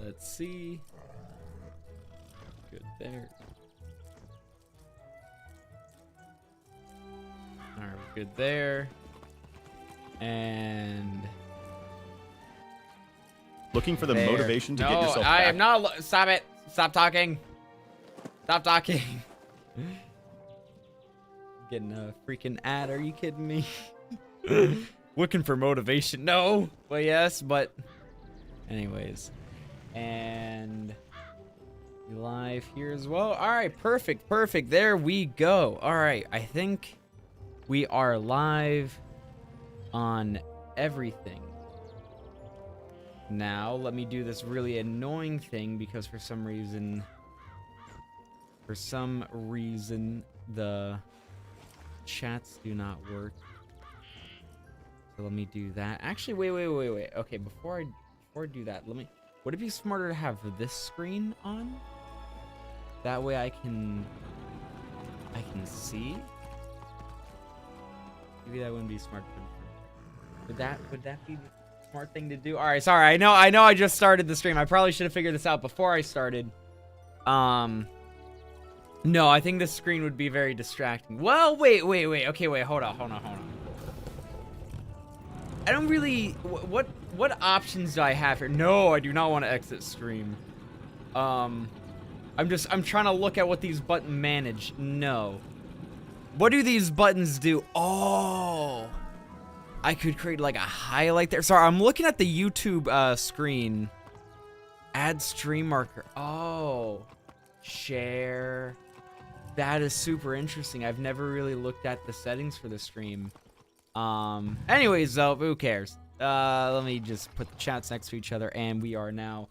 Let's see. Good there. All right, good there. And looking for the there. motivation to no, get yourself I back. am not. Stop it. Stop talking. Stop talking. Getting a freaking ad. Are you kidding me? Looking for motivation. No. Well, yes, but anyways. And you live here as well. All right, perfect. Perfect. There we go. All right. I think we are live on everything. Now, let me do this really annoying thing because for some reason the chats do not work. So let me do that. Actually, wait. Okay, before I do that, would it be smarter to have this screen on? That way I can see. Maybe that wouldn't be smart. Would that be the smart thing to do? All right, sorry. I know I just started the stream. I probably should have figured this out before I started. No, I think this screen would be very distracting. Well, wait. Okay, wait. Hold on. I don't really. What options do I have here? No, I do not want to exit stream. I'm trying to look at what these buttons manage. No. What do these buttons do? Oh, I could create like a highlight there. Sorry, I'm looking at the YouTube screen. Add stream marker. Oh, share. That is super interesting. I've never really looked at the settings for the stream. Anyways, though, who cares? Let me just put the chats next to each other, and we are now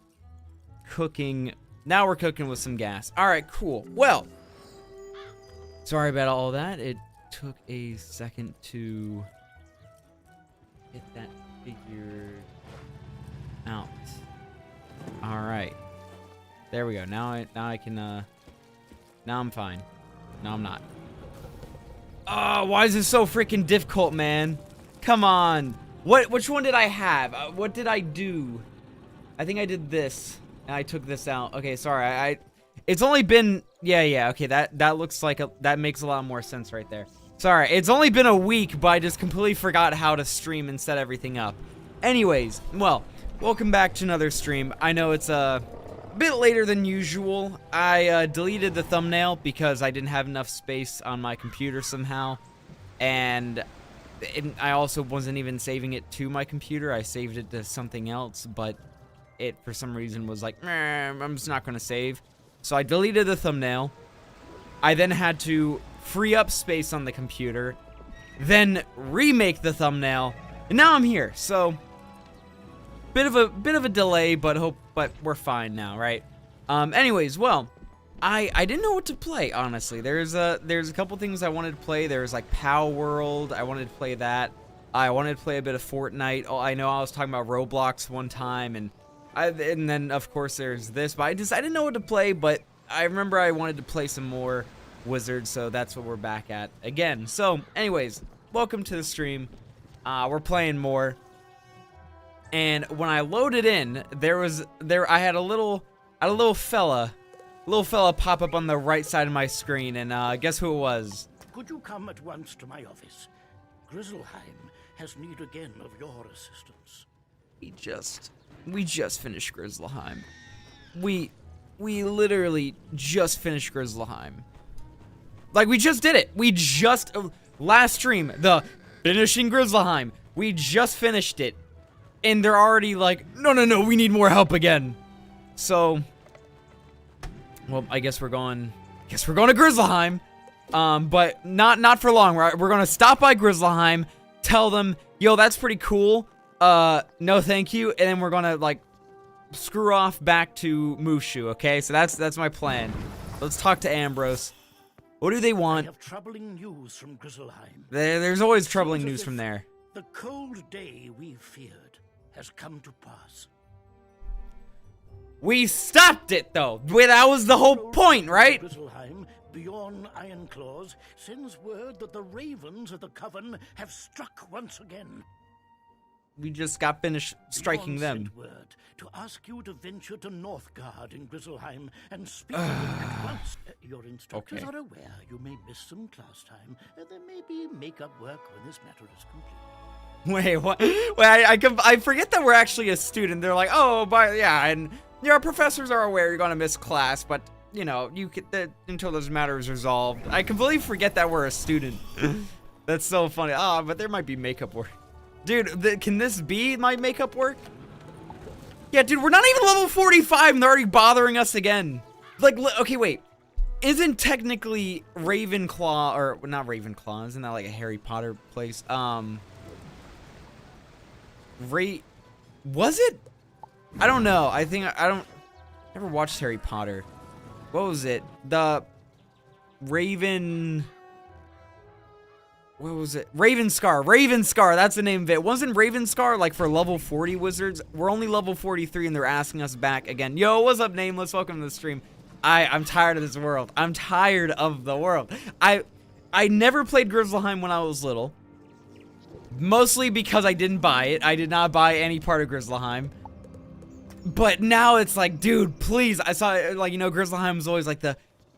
cooking. Now we're cooking with some gas. All right, cool. Well, sorry about all that. It took a second to get that figured out. All right, there we go. Now I can. Now I'm fine. No, I'm not. Oh, why is this so freaking difficult, man? Come on. Which one did I have? What did I do? I think I did this, and I took this out. Okay, sorry. It's only been yeah. Okay, that looks like that makes a lot more sense right there. Sorry, it's only been a week, but I just completely forgot how to stream and set everything up. Anyways, well, welcome back to another stream. I know it's a bit later than usual. I deleted the thumbnail because I didn't have enough space on my computer somehow, and I also wasn't even saving it to my computer. I saved it to something else, but it for some reason was like, I'm just not going to save. So I deleted the thumbnail. I then had to free up space on the computer, then remake the thumbnail, and now I'm here. So bit of a delay, but we're fine now, right? Anyways, well, I didn't know what to play, honestly. There's a couple things I wanted to play. There's like Pow World. I wanted to play that. I wanted to play a bit of Fortnite. Oh, I know I was talking about Roblox one time, and then of course there's this. But I didn't know what to play. But I remember I wanted to play some more Wizards, so that's what we're back at again. So, anyways, welcome to the stream. We're playing more. And when I loaded in, I had a little fella pop up on the right side of my screen, and guess who it was? Could you come at once to my office? Grizzleheim has need again of your assistance. We just finished Grizzleheim. We literally just finished Grizzleheim. Like, we just did it. We just last stream, the finishing Grizzleheim. We just finished it. And they're already like, no, we need more help again. So, well, I guess we're going to Grizzleheim. But not for long. We're going to stop by Grizzleheim, tell them, yo, that's pretty cool. No, thank you. And then we're going to like screw off back to Mooshu, okay? So that's my plan. Let's talk to Ambrose. What do they want? I have troubling news from Grizzleheim. There's always troubling news from there. The cold day we feared has come to pass. We stopped it, though. That was the whole point, right? Grizzleheim, beyond Ironclaws, sends word that the ravens of the Coven have struck once again. we just got finished striking Antwan them. sent word to ask you to venture to Northgard in Grizzleheim and speak to them at once. Your instructors Okay. are aware you may miss some class time. There may be makeup work when this matter is complete. Wait, what? Wait, I forget that we're actually a student. They're like, oh, but yeah, and your professors are aware you're gonna miss class, but you know, you could until this matter is resolved. I completely forget that we're a student. That's so funny. Ah, but there might be makeup work. Dude, can this be my makeup work? Yeah, dude, we're not even level 45 and they're already bothering us again. Like, okay, wait. Isn't technically Ravenclaw, or not Ravenclaw, isn't that like a Harry Potter place? Was it? I don't know. I think never watched Harry Potter. What was it? The Raven. What was it? Ravenscar. Ravenscar. That's the name of it. Wasn't Ravenscar like for level 40 wizards? We're only level 43 and they're asking us back again. Yo, what's up, Nameless? Welcome to the stream. I'm tired of this world. I'm tired of the world. I never played Grizzleheim when I was little. Mostly because I didn't buy it. I did not buy any part of Grizzleheim. But now it's like, dude, please. I saw, like, you know, Grizzleheim was always like the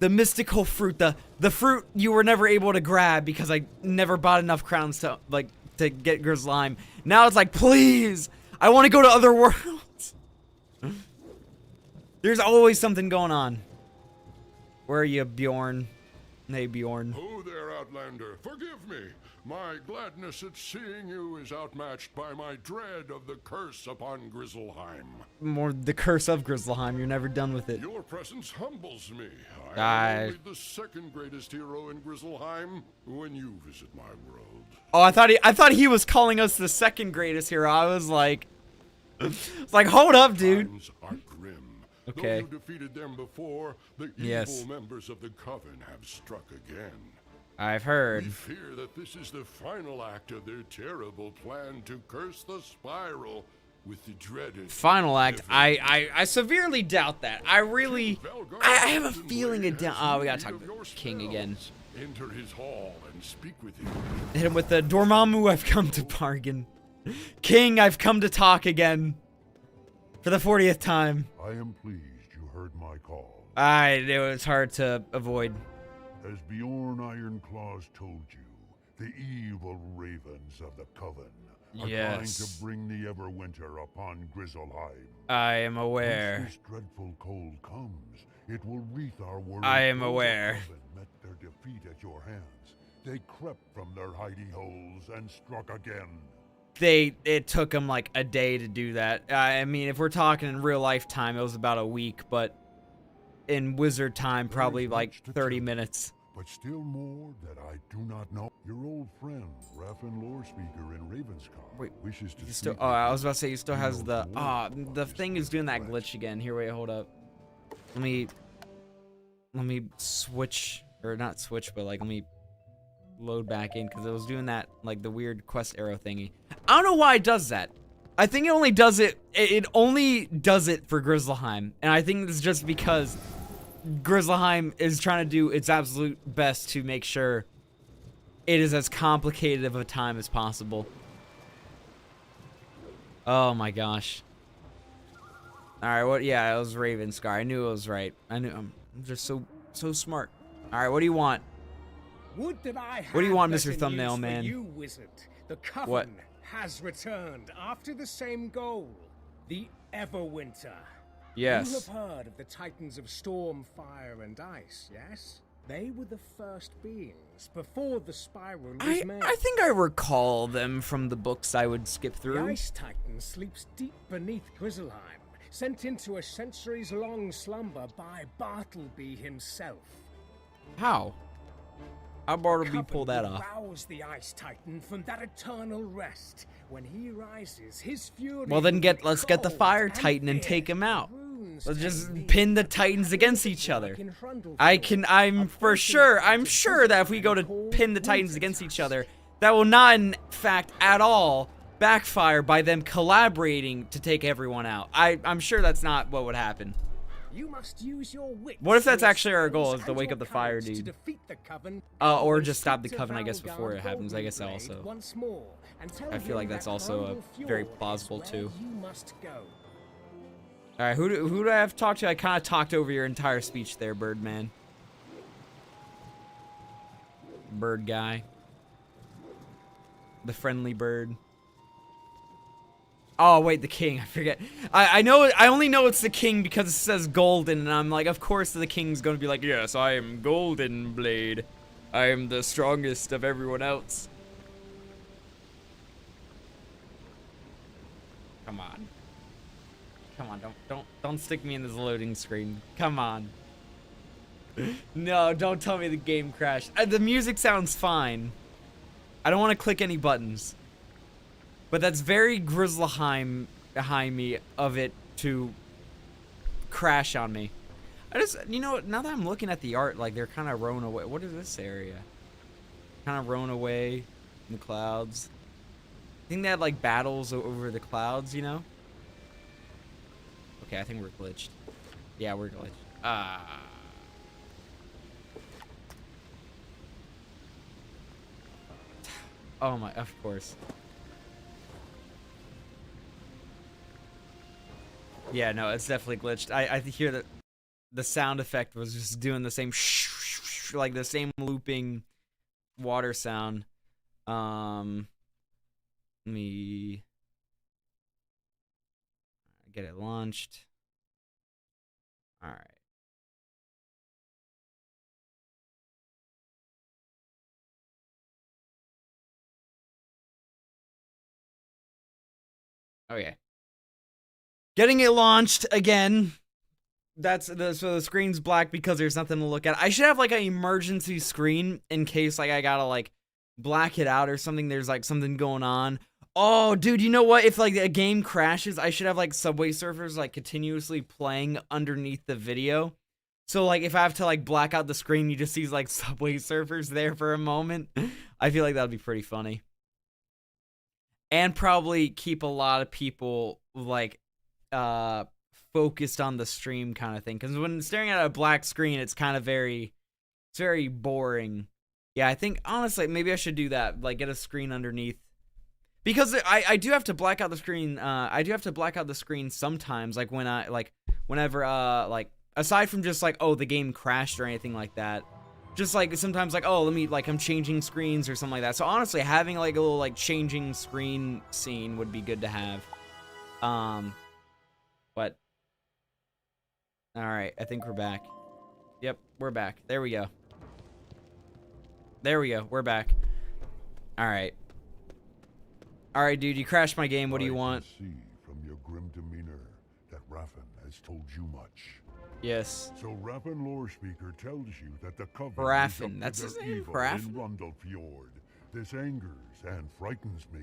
mystical fruit, the fruit you were never able to grab because I never bought enough crowns to get Grizzleheim. Now it's like, please, I want to go to other worlds. There's always something going on. Where are you, Bjorn? Hey, Bjorn. Oh there, Outlander. Forgive me. My gladness at seeing you is outmatched by my dread of the curse upon Grizzleheim. More the curse of Grizzleheim. You're never done with it. Your presence humbles me. I am only the second greatest hero in Grizzleheim when you visit my world. Oh, I thought he was calling us the second greatest hero. I was like, it's like, hold up, dude. Times are grim. Okay. Though you defeated them before, the Yes. evil members of the Coven have struck again. I've heard. We fear that this is the final act of their terrible plan to curse the spiral with the dreaded Final act. Heaven. I severely doubt that. I really, I have a feeling it down. Oh, we gotta talk to the king again. Enter his hall and speak with him. Hit him with the Dormammu. I've come to bargain. King, I've come to talk again. For the 40th time. I am pleased you heard my call. It was hard to avoid. As Bjorn Ironclaws told you, the evil ravens of the Coven are trying to bring the Everwinter upon Grizzleheim. I am aware. Once this dreadful cold comes, it will wreath our world. I am aware. The Coven met their defeat at your hands. They crept from their hidey holes and struck again. It took them like a day to do that. I mean, if we're talking in real life time, it was about a week, but in wizard time, probably like 30 minutes. But still more that I do not know. Your old friend, Raffin Lorespeaker in Ravenscar, wishes to Still, speak oh, with I you. was about to say, he still has He the, knows the the thing is doing that glitch again. Here, wait, hold up. Let me switch, or not switch, but like, let me load back in, because it was doing that, like, the weird quest arrow thingy. I don't know why it does that. I think it only does it for Grizzleheim, and I think it's just because Grizzleheim is trying to do its absolute best to make sure it is as complicated of a time as possible. Oh my gosh. Alright, what? Yeah, it was Ravenscar. I knew it was right. I'm just so smart. Alright, what do you want? Would that I What do you want, had Mr. better Thumbnail news for Man? You, wizard. The Coven What? has returned after the same goal. The Everwinter. Yes. You have heard of the Titans of Storm, Fire, and Ice, yes? They were the first beings before the spiral was made. I think I recall them from the books I would skip The through. Ice Titan sleeps deep beneath Grizzleheim, sent into a centuries-long slumber by Bartleby himself. How? How Bartleby Coven pull that will off? rouse the Ice Titan from that eternal rest. When he rises, his fury. Well, then will be let's get the cold Fire and Titan and fierce. take him out. Runes Let's take just me. pin the Titans against each other. I'm sure that if we go to pin the Titans against each other, that will not in fact at all backfire by them collaborating to take everyone out. I'm sure that's not what would happen. You must use your wits. What if that's your actually our goal, skills, is to and wake your up the fire courage to dude? defeat the coven, Or and just stop the speak to coven, I guess, Valgard before it happens. I guess Goldenblade also. once more, and tell I feel like him that's that also Grundle very Fjord plausible, is where too. You must go. All right, who do I have to talk to? I kind of talked over your entire speech there, Birdman. Bird guy. The friendly bird. Oh wait, the king. I forget. I know. I only know it's the king because it says golden, and I'm like, of course the king's gonna be like, yes, I am Golden Blade. I am the strongest of everyone else. Come on. Come on, don't stick me in this loading screen. Come on. No, don't tell me the game crashed. The music sounds fine. I don't want to click any buttons. But that's very Grizzleheim behind me of it to crash on me. I just, you know, now that I'm looking at the art, like they're kind of rowing away. What is this area? Kind of rowing away in the clouds. I think they had like battles over the clouds, you know? Okay, I think we're glitched. Yeah, we're glitched. Oh my, of course. Yeah, no, it's definitely glitched. I hear that the sound effect was just doing the same like the same looping water sound. Let me get it launched. All right. Okay. Getting it launched again. So the screen's black because there's nothing to look at. I should have like an emergency screen in case like I gotta like black it out or something. There's like something going on. Oh, dude, you know what? If like a game crashes, I should have like Subway Surfers like continuously playing underneath the video. So like if I have to like black out the screen, you just see like Subway Surfers there for a moment. I feel like that would be pretty funny. And probably keep a lot of people like focused on the stream kind of thing, because when staring at a black screen, it's kind of very boring. Yeah, I think honestly maybe I should do that, like get a screen underneath, because I do have to black out the screen. I do have to black out the screen sometimes, like when whenever like aside from just like, oh, the game crashed or anything like that, just like sometimes like, oh, I'm changing screens or something like that. So honestly, having like a little like changing screen scene would be good to have. But all right, I think we're back. Yep, we're back. There we go. There we go. We're back. All right. All right, dude, you crashed my game. What do you want? I can see from your grim demeanor that Raffen has told you much. Yes. So Raffen Lore Speaker tells you that the coven Raffen, is that's up his to their name, evil Raffen? in Grundle Fjord. This angers and frightens me.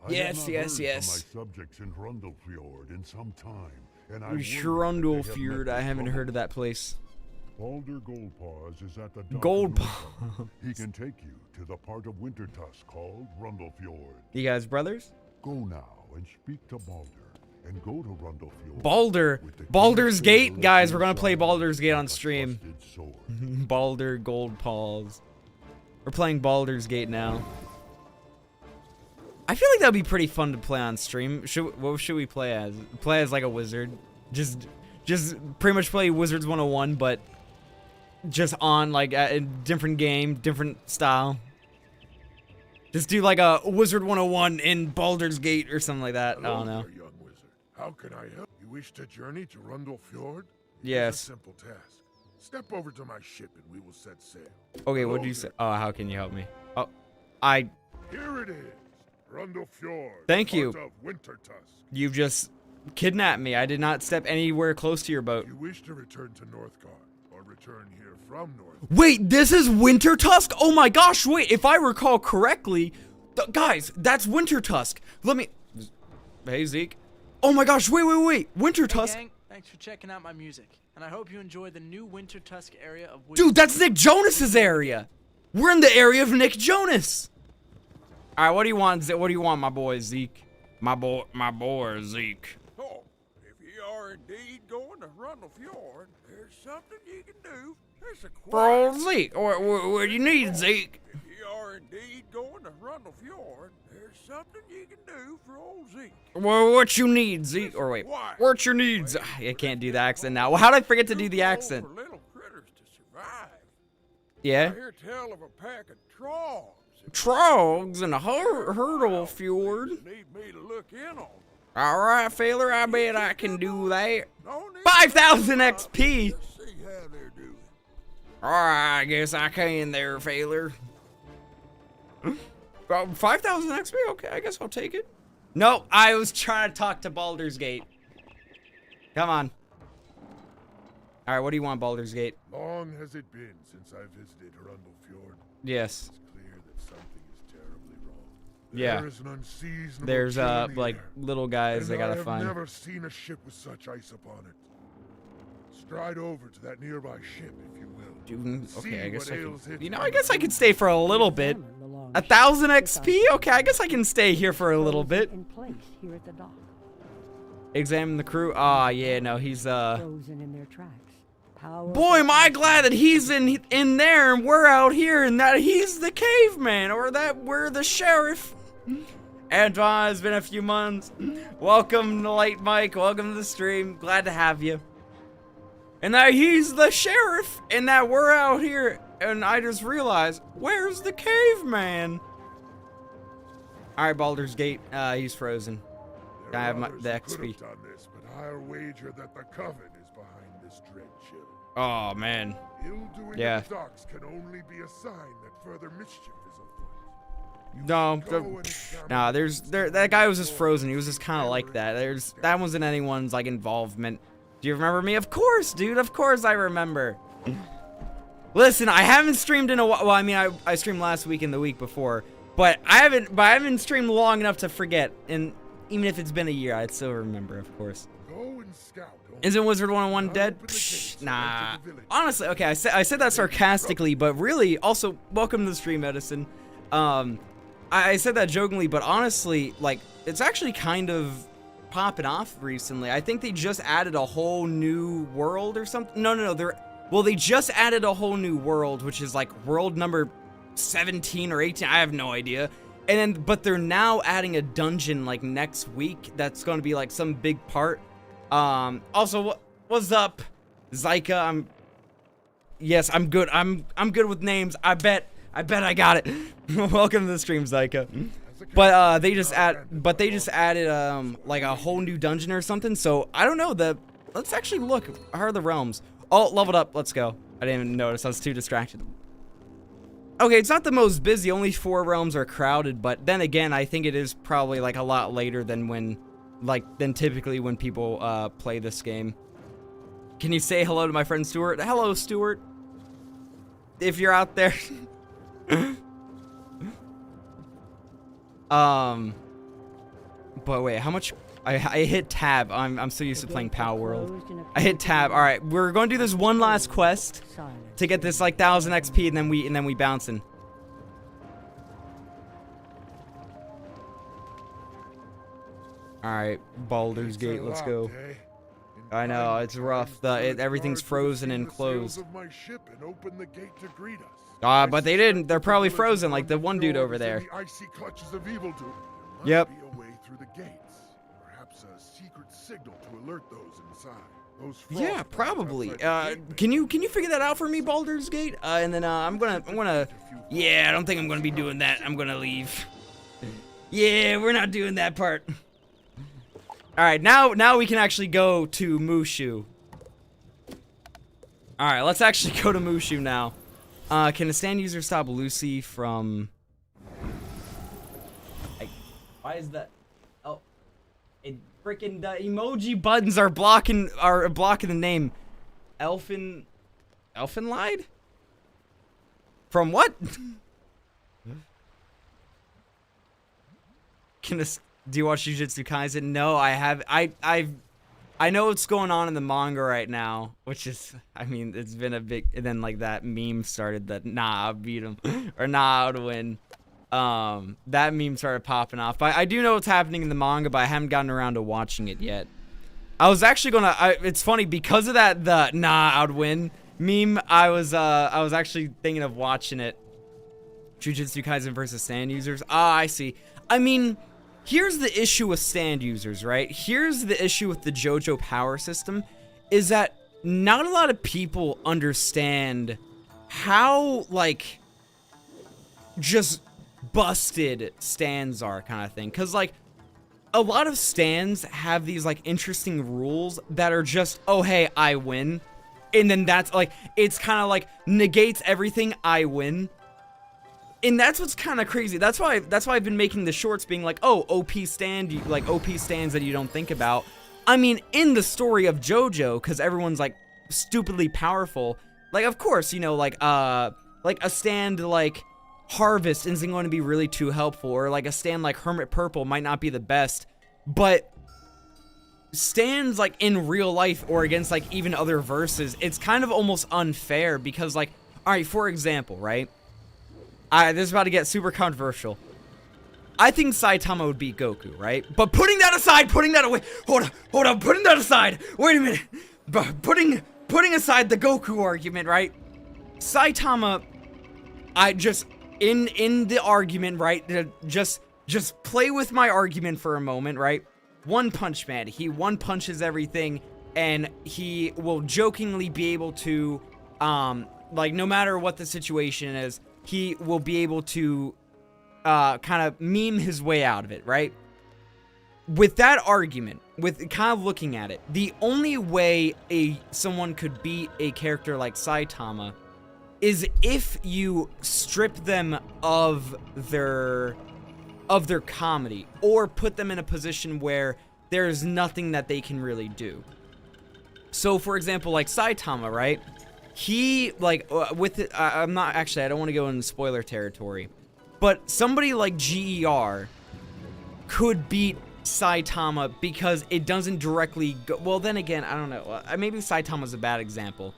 Yes, I have yes, not heard yes. from my subjects in Grundle Fjord in some time, and I Grundle Fjord. I haven't heard of that place. Balder Goldpaws is at the dock Gold in Winter. He can take you to the part of Wintertusk called Grundle Fjord. You guys brothers? Go now and speak to Balder, and go to Grundle Fjord. Balder. with the Baldur's key Gate, silver guys. We're gonna play inside Baldur's Gate like on a stream. trusted sword. Balder Gold Paws. We're playing Baldur's Gate now. I feel like that'd be pretty fun to play on stream. What should we play as? Play as like a wizard. Just pretty much play Wizards 101, but just on like a different game, different style. Just do like a Wizard 101 in Baldur's Gate or something like that. I don't know. Hello there, young wizard. How can I help? You wish to journey to Grundle Fjord? Yes. It's a simple task. Step over to my ship and we will set sail. Okay, what Hello do you say? there. Oh, how can you help me? Oh, Here it is. Grundle Fjord. Thank you. Part of Wintertusk. you've just kidnapped me. I did not step anywhere close to your boat. If you wish to return to Northgard or return here from North, Wait, this is Wintertusk? Oh my gosh, wait, if I recall correctly, guys, that's Wintertusk. Let me, hey Zeke. Oh my gosh, wait, Wintertusk. Hey gang, thanks for checking out my music, and I hope you enjoy the new Wintertusk area of Dude, that's Nick Jonas's area. We're in the area of Nick Jonas. All right, what do you want, my boy Zeke? My boy Zeke. oh, if ye are indeed going to Rundle Fjord, there's something you can do. There's a For old Zeke. What do you need, Zeke? If you are indeed going to Rundle Fjord, there's something you can do for old Zeke. Well, what you need, Zeke? Or wait, what you need? I can't do the accent now. How did I forget to do the accent? For little critters to survive. Yeah? I hear tell of a pack of trogs. Trogs in a hurdle fjord. Need me to look in on them. All right, Failer, I bet I can do that. No need 5,000 to XP. Just see how they're doing. All right, I guess I can there, Failer. 5,000 XP? Okay, I guess I'll take it. No, I was trying to talk to Baldur's Gate. Come on. All right, what do you want, Baldur's Gate? Long has it been since I visited Rundle Fjord. Yes. It's clear that something is terribly wrong. Yeah. There is an unseasonable There's chill in the like air, little guys and they gotta I have find. never seen a ship with such ice upon it. Stride over to that nearby ship, if you will. Okay, I guess I ails can. its You know, I guess I could stay for a little bit. Examine the long 1,000 ship XP? without Okay, I guess I can stay here for a little bit. In place here at the dock, Examine the crew. Ah, yeah, no, he's frozen in their tracks. Boy, am I glad that he's in there and we're out here and that he's the caveman or that we're the sheriff. Antwan, it's been a few months. Welcome to Light Mike. Welcome to the stream. Glad to have you. And that he's the sheriff and that we're out here. And I just realized, where's the caveman? All right, Baldur's Gate. He's frozen. There I have are others the who could XP. have done this, but I'll wager that the Coven is behind this dread chill. Oh, man. Ill doing Yeah. at the docks can only be a sign that further mischief is afoot. No, Go and examine nah, the that guy was just frozen. He was just kind of like that. That wasn't anyone's like involvement. Do you remember me? Of course, dude. Of course I remember. Listen, I haven't streamed in a while. Well, I mean, I streamed last week and the week before, but I haven't streamed long enough to forget. And even if it's been a year, I'd still remember, of course. Go and scout. Isn't Wizard 101 dead? Open the gates and Nah. enter the village. Honestly, okay, I said that sarcastically, but really, also, welcome to the stream, Edison. I said that jokingly, but honestly, like, it's actually kind of popping off recently. I think they just added a whole new world or something. No, they just added a whole new world, which is like world number 17 or 18. I have no idea. And then, but they're now adding a dungeon like next week. That's going to be like some big part. Also, what's up, Zyka? Yes, I'm good. I'm good with names. I bet I got it. Welcome to the stream, Zyka. But they just added like a whole new dungeon or something. So I don't know. Let's actually look. How are the realms? Oh, leveled up. Let's go. I didn't even notice. I was too distracted. Okay, it's not the most busy. Only 4 realms are crowded. But then again, I think it is probably like a lot later than typically when people play this game. Can you say hello to my friend Stuart? Hello, Stuart. If you're out there. But wait, how much? I hit tab. I'm so used to playing Power World. I hit tab. All right, we're going to do this one last quest to get this like 1,000 XP, and then we bouncing. All right, Baldur's Gate. Let's go. I know it's rough. Everything's frozen and closed. But they didn't. They're probably frozen, like the one dude over there. Yep. Perhaps a secret signal to alert those inside. Yeah, probably. Can you figure that out for me, Baldur's Gate? And then I'm gonna. Yeah, I don't think I'm gonna be doing that. I'm gonna leave. Yeah, we're not doing that part. All right, now we can actually go to Mooshu. All right, let's actually go to Mooshu now. Can a stand user stop Lucy from? Why is that? Oh, it freaking the emoji buttons are blocking the name. Elfin lied? From what? Do you watch Jujutsu Kaisen? No, I have. I know what's going on in the manga right now, which is, I mean, it's been a big. And then like that meme started that nah, I'll beat him or nah, I'll win. That meme started popping off. But I do know what's happening in the manga, but I haven't gotten around to watching it yet. I was actually gonna, it's funny, because of that, the nah, I'd win meme, I was actually thinking of watching it. Jujutsu Kaisen versus stand users. Ah, I see. I mean, here's the issue with stand users, right? Here's the issue with the JoJo power system, is that not a lot of people understand how, like, just busted stands are, kind of thing. Because, like, a lot of stands have these, like, interesting rules that are just, oh, hey, I win. And then that's, like, it's kind of, like, negates everything, I win. And that's what's kind of crazy. That's why I've been making the shorts being like, oh, OP stand, like, OP stands that you don't think about. I mean, in the story of JoJo, because everyone's, like, stupidly powerful, like, of course, you know, like a stand, like, Harvest isn't going to be really too helpful, or like a stand like Hermit Purple might not be the best, but stands like in real life or against like even other verses, it's kind of almost unfair because, like, all right, for example, right? This is about to get super controversial. I think Saitama would beat Goku, right? But putting that aside, putting that away, hold on, putting that aside, wait a minute, putting aside the Goku argument, right? Saitama, I just, in the argument, right, just play with my argument for a moment, right? One Punch Man, he one punches everything, and he will jokingly be able to, like, no matter what the situation is, he will be able to, kind of meme his way out of it, right? With that argument, with kind of looking at it, the only way someone could beat a character like Saitama is if you strip them of their comedy, or put them in a position where there's nothing that they can really do. So, for example, like Saitama, right? He, like, with it, I'm not, actually, I don't want to go into spoiler territory, but somebody like GER could beat Saitama because it doesn't directly go, well, then again, I don't know, maybe Saitama's a bad example.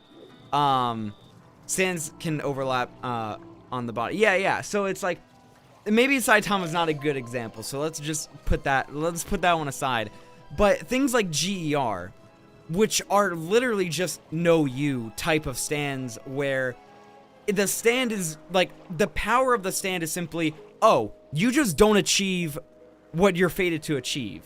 Stands can overlap on the body. Yeah. So it's like, maybe Saitama's not a good example. So let's just put that one aside. But things like GER, which are literally just know you type of stands, where the stand is like, the power of the stand is simply, oh, you just don't achieve what you're fated to achieve.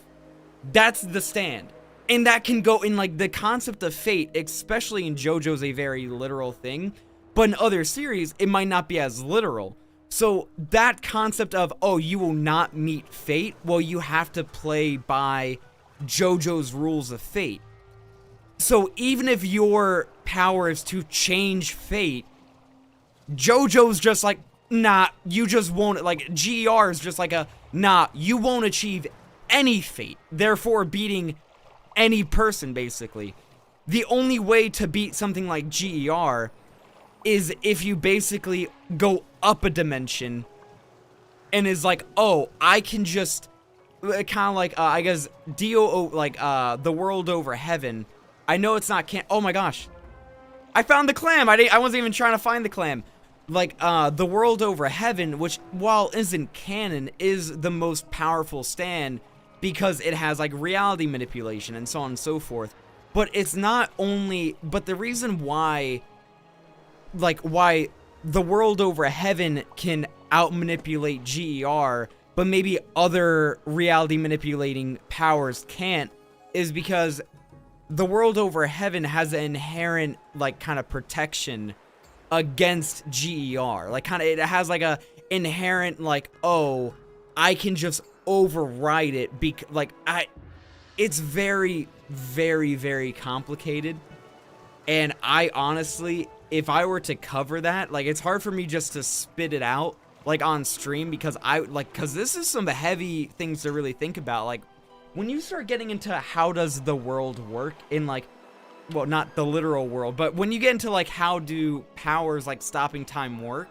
That's the stand. And that can go in, like, the concept of fate, especially in JoJo's a very literal thing. But in other series, it might not be as literal. So that concept of, oh, you will not meet fate, well, you have to play by JoJo's rules of fate. So even if your power is to change fate, JoJo's just like, nah, you just won't, like, GR is just like a, nah, you won't achieve any fate, therefore beating any person, basically. The only way to beat something like GER is if you basically go up a dimension and is like, oh, I can just, kind of like, I guess, DOO, like, the world over heaven. I know it's not oh my gosh. I found the clam! I wasn't even trying to find the clam. Like, the world over heaven, which, while isn't canon, is the most powerful stand because it has, like, reality manipulation and so on and so forth. But it's not only, but the reason why, like, why the world over heaven can out-manipulate GER, but maybe other reality manipulating powers can't, is because the world over heaven has an inherent, like, kind of protection against GER. Like, kind of, it has, like, a inherent, like, oh, I can just override it, like, it's very, very, very complicated. And I honestly, if I were to cover that, like, it's hard for me just to spit it out, like, on stream, because because this is some heavy things to really think about. Like, when you start getting into how does the world work in, like, well, not the literal world, but when you get into, like, how do powers like stopping time work,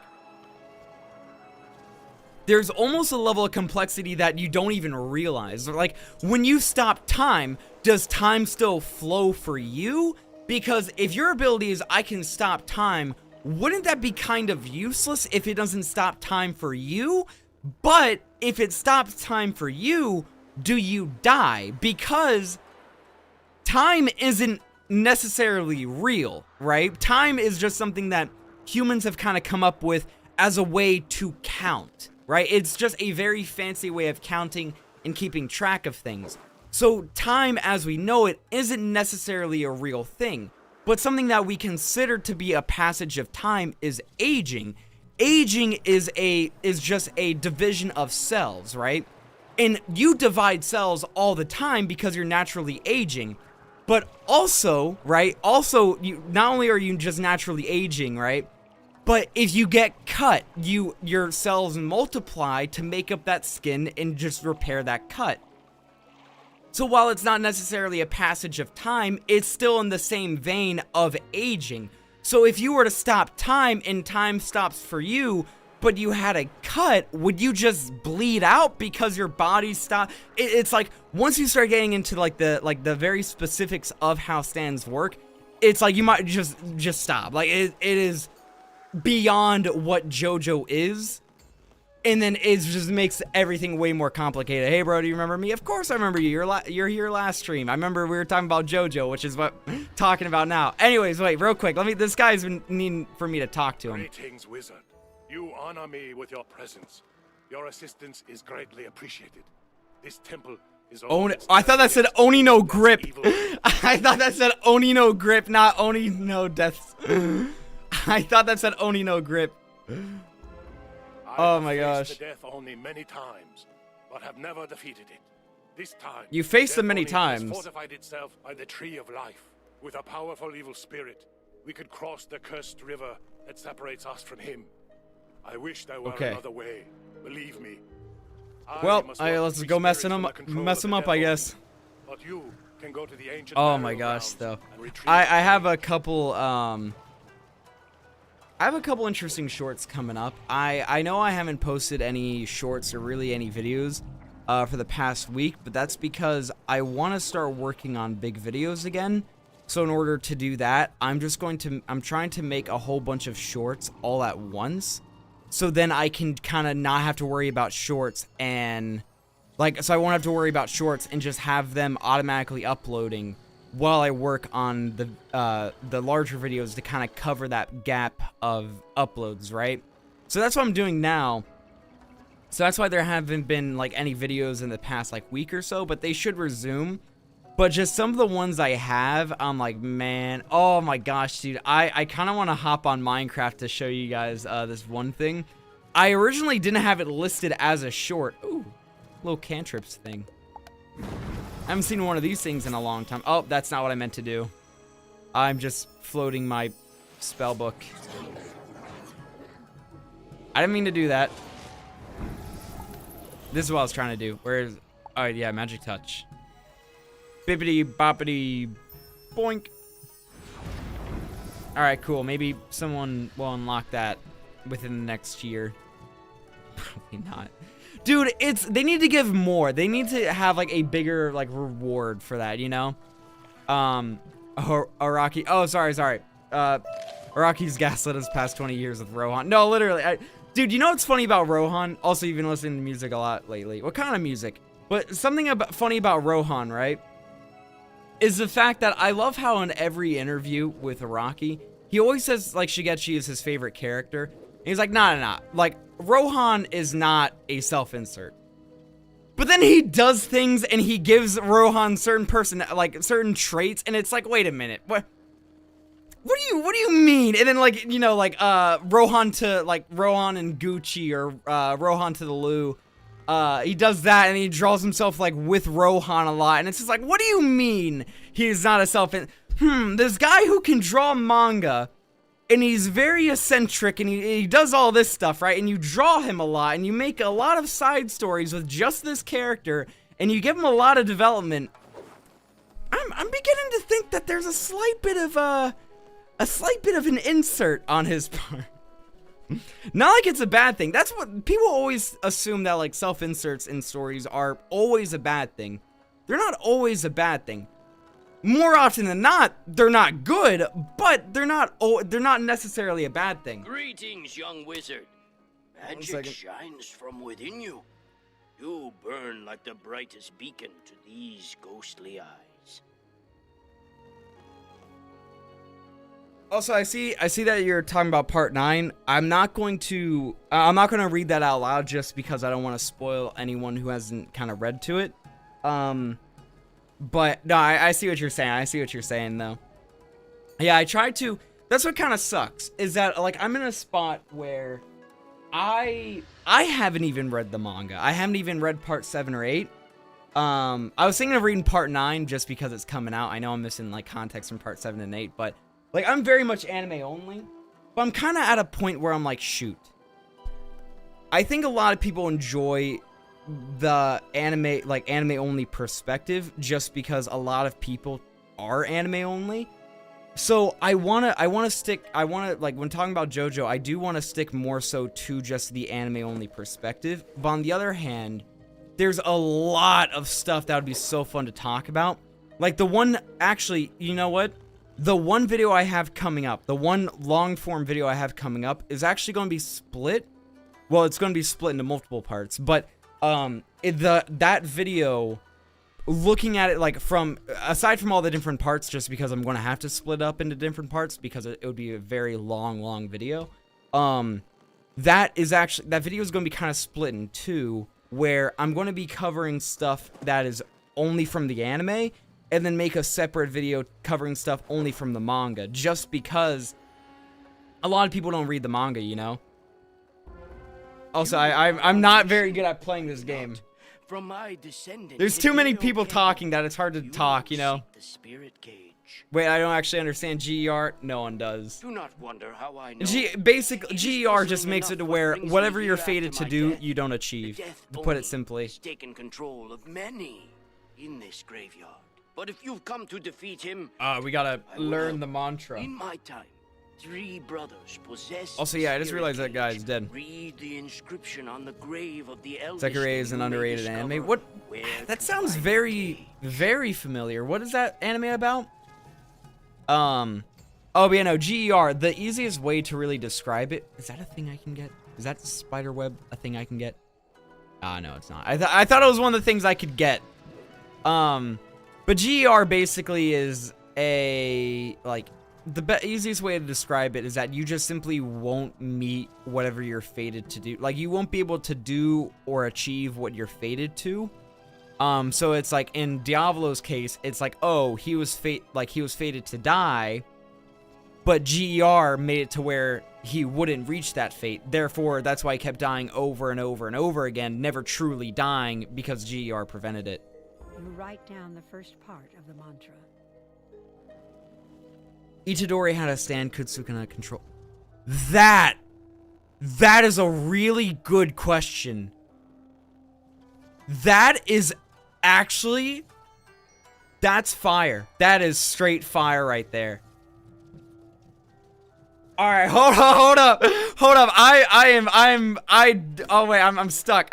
there's almost a level of complexity that you don't even realize. Like, when you stop time, does time still flow for you? Because if your ability is, I can stop time, wouldn't that be kind of useless if it doesn't stop time for you? But if it stops time for you, do you die? Because time isn't necessarily real, right? Time is just something that humans have kind of come up with as a way to count, right? It's just a very fancy way of counting and keeping track of things. So time as we know it isn't necessarily a real thing, but something that we consider to be a passage of time is aging. Aging is just a division of cells, right? And you divide cells all the time because you're naturally aging. But also, right? Also, not only are you just naturally aging, right? But if you get cut, your cells multiply to make up that skin and just repair that cut. So while it's not necessarily a passage of time, it's still in the same vein of aging. So if you were to stop time and time stops for you, but you had a cut, would you just bleed out because your body stopped? It's like once you start getting into like the very specifics of how stands work, it's like you might just stop. Like it is beyond what JoJo is. And then it just makes everything way more complicated. Hey, bro, do you remember me? Of course I remember you. You're here last stream. I remember we were talking about JoJo, which is what I'm talking about now. Anyways, wait, real quick. This guy's been needing for me to talk to him. Greetings, wizard. You honor me with your presence. Your assistance is greatly appreciated. This temple is... I thought that said Oni no grip. I thought that said Oni no grip, not Oni no death. I thought that said Oni no grip. Oh my gosh. The death only many times, but have never defeated it. This time, you faced them many times. Has fortified itself by the tree of life. With a powerful evil spirit, we could cross the cursed river that separates us from him. I wish there were another way. Believe me. Well, let's go mess him up, I guess. But you can go to the ancient oh my gosh, though. I have a couple interesting shorts coming up. I know I haven't posted any shorts or really any videos for the past week, but that's because I want to start working on big videos again. So in order to do that, I'm trying to make a whole bunch of shorts all at once. So then I can kind of not have to worry about shorts and so I won't have to worry about shorts and just have them automatically uploading while I work on the larger videos to kind of cover that gap of uploads, right? So that's what I'm doing now. So that's why there haven't been like any videos in the past like week or so, but they should resume. But just some of the ones I have, I'm like, man, oh my gosh, dude. I kind of want to hop on Minecraft to show you guys this one thing. I originally didn't have it listed as a short. Ooh, little cantrips thing. I haven't seen one of these things in a long time. Oh, that's not what I meant to do. I'm just floating my spell book. I didn't mean to do that. This is what I was trying to do. Where's... Alright, yeah, magic touch. Bippity boppity boink. Alright, cool. Maybe someone will unlock that within the next year. Probably not. Dude, they need to give more. They need to have like a bigger like reward for that, you know? Araki. Oh, sorry. Araki's gaslit us past 20 years with Rohan. No, literally. Dude, you know what's funny about Rohan? Also, you've been listening to music a lot lately. What kind of music? But something funny about Rohan, right? Is the fact that I love how in every interview with Araki, he always says like Shigechi is his favorite character. And he's like, nah. Like, Rohan is not a self-insert. But then he does things and he gives Rohan certain traits, and it's like, wait a minute, what do you mean? And then like, you know, like Rohan and Gucci or Rohan to the Lou. He does that and he draws himself like with Rohan a lot, and it's just like, what do you mean he's not a this guy who can draw manga and he's very eccentric and he does all this stuff, right? And you draw him a lot and you make a lot of side stories with just this character and you give him a lot of development. I'm beginning to think that there's a slight bit of an insert on his part. Not like it's a bad thing. That's what people always assume, that like self-inserts in stories are always a bad thing. They're not always a bad thing. More often than not, they're not good, but they're not necessarily a bad thing. Greetings, young wizard. Magic shines from within you. You burn like the brightest beacon to these ghostly eyes. Also, I see that you're talking about part 9. I'm not going to read that out loud just because I don't want to spoil anyone who hasn't kind of read to it. But no, I see what you're saying. I see what you're saying though. Yeah, I tried to. That's what kind of sucks is that like I'm in a spot where I haven't even read the manga. I haven't even read part 7 or 8. I was thinking of reading part 9 just because it's coming out. I know I'm missing like context from part 7 and 8, but like I'm very much anime only. But I'm kind of at a point where I'm like, shoot. I think a lot of people enjoy the anime only perspective just because a lot of people are anime only. So I wanna like when talking about JoJo, I do want to stick more so to just the anime only perspective. But on the other hand, there's a lot of stuff that would be so fun to talk about. Like the one, actually, you know what? The one video I have coming up, the one long form video I have coming up is actually going to be split. Well, it's going to be split into multiple parts, but that video, looking at it like from, aside from all the different parts, just because I'm going to have to split up into different parts because it would be a very long video. That video is going to be kind of split in two, where I'm going to be covering stuff that is only from the anime, and then make a separate video covering stuff only from the manga, just because a lot of people don't read the manga, you know? Also, I'm not very good at playing this game. From my descendants, there's too many people talking that it's hard to talk, you know? The spirit cage. Wait, I don't actually understand GER. No one does. Do not wonder how I know. Basically, GER just makes it to where whatever you're fated to do, you don't achieve. To put it simply. He's taken control of many in this graveyard. But if you've come to defeat him, we gotta learn the mantra. In my time, 3 brothers possessed. Also, yeah, I just realized that guy's dead. Read the inscription on the grave of the Sekirei is an underrated anime. What? That sounds very familiar. What is that anime about? Oh, yeah, no, GER. The easiest way to really describe it, is that a thing I can get? Is that spiderweb a thing I can get? No, it's not. I thought it was one of the things I could get. But GER basically is a, like, the easiest way to describe it is that you just simply won't meet whatever you're fated to do. Like, you won't be able to do or achieve what you're fated to. So it's like, in Diavolo's case, it's like, oh, he was fated to die, but GER made it to where he wouldn't reach that fate. Therefore, that's why he kept dying over and over and over again, never truly dying, because GER prevented it. You write down the first part of the mantra. Itadori had a stand Kutsukana control. That is a really good question. That is actually, that's fire. That is straight fire right there. All right, hold up. Oh wait, I'm stuck.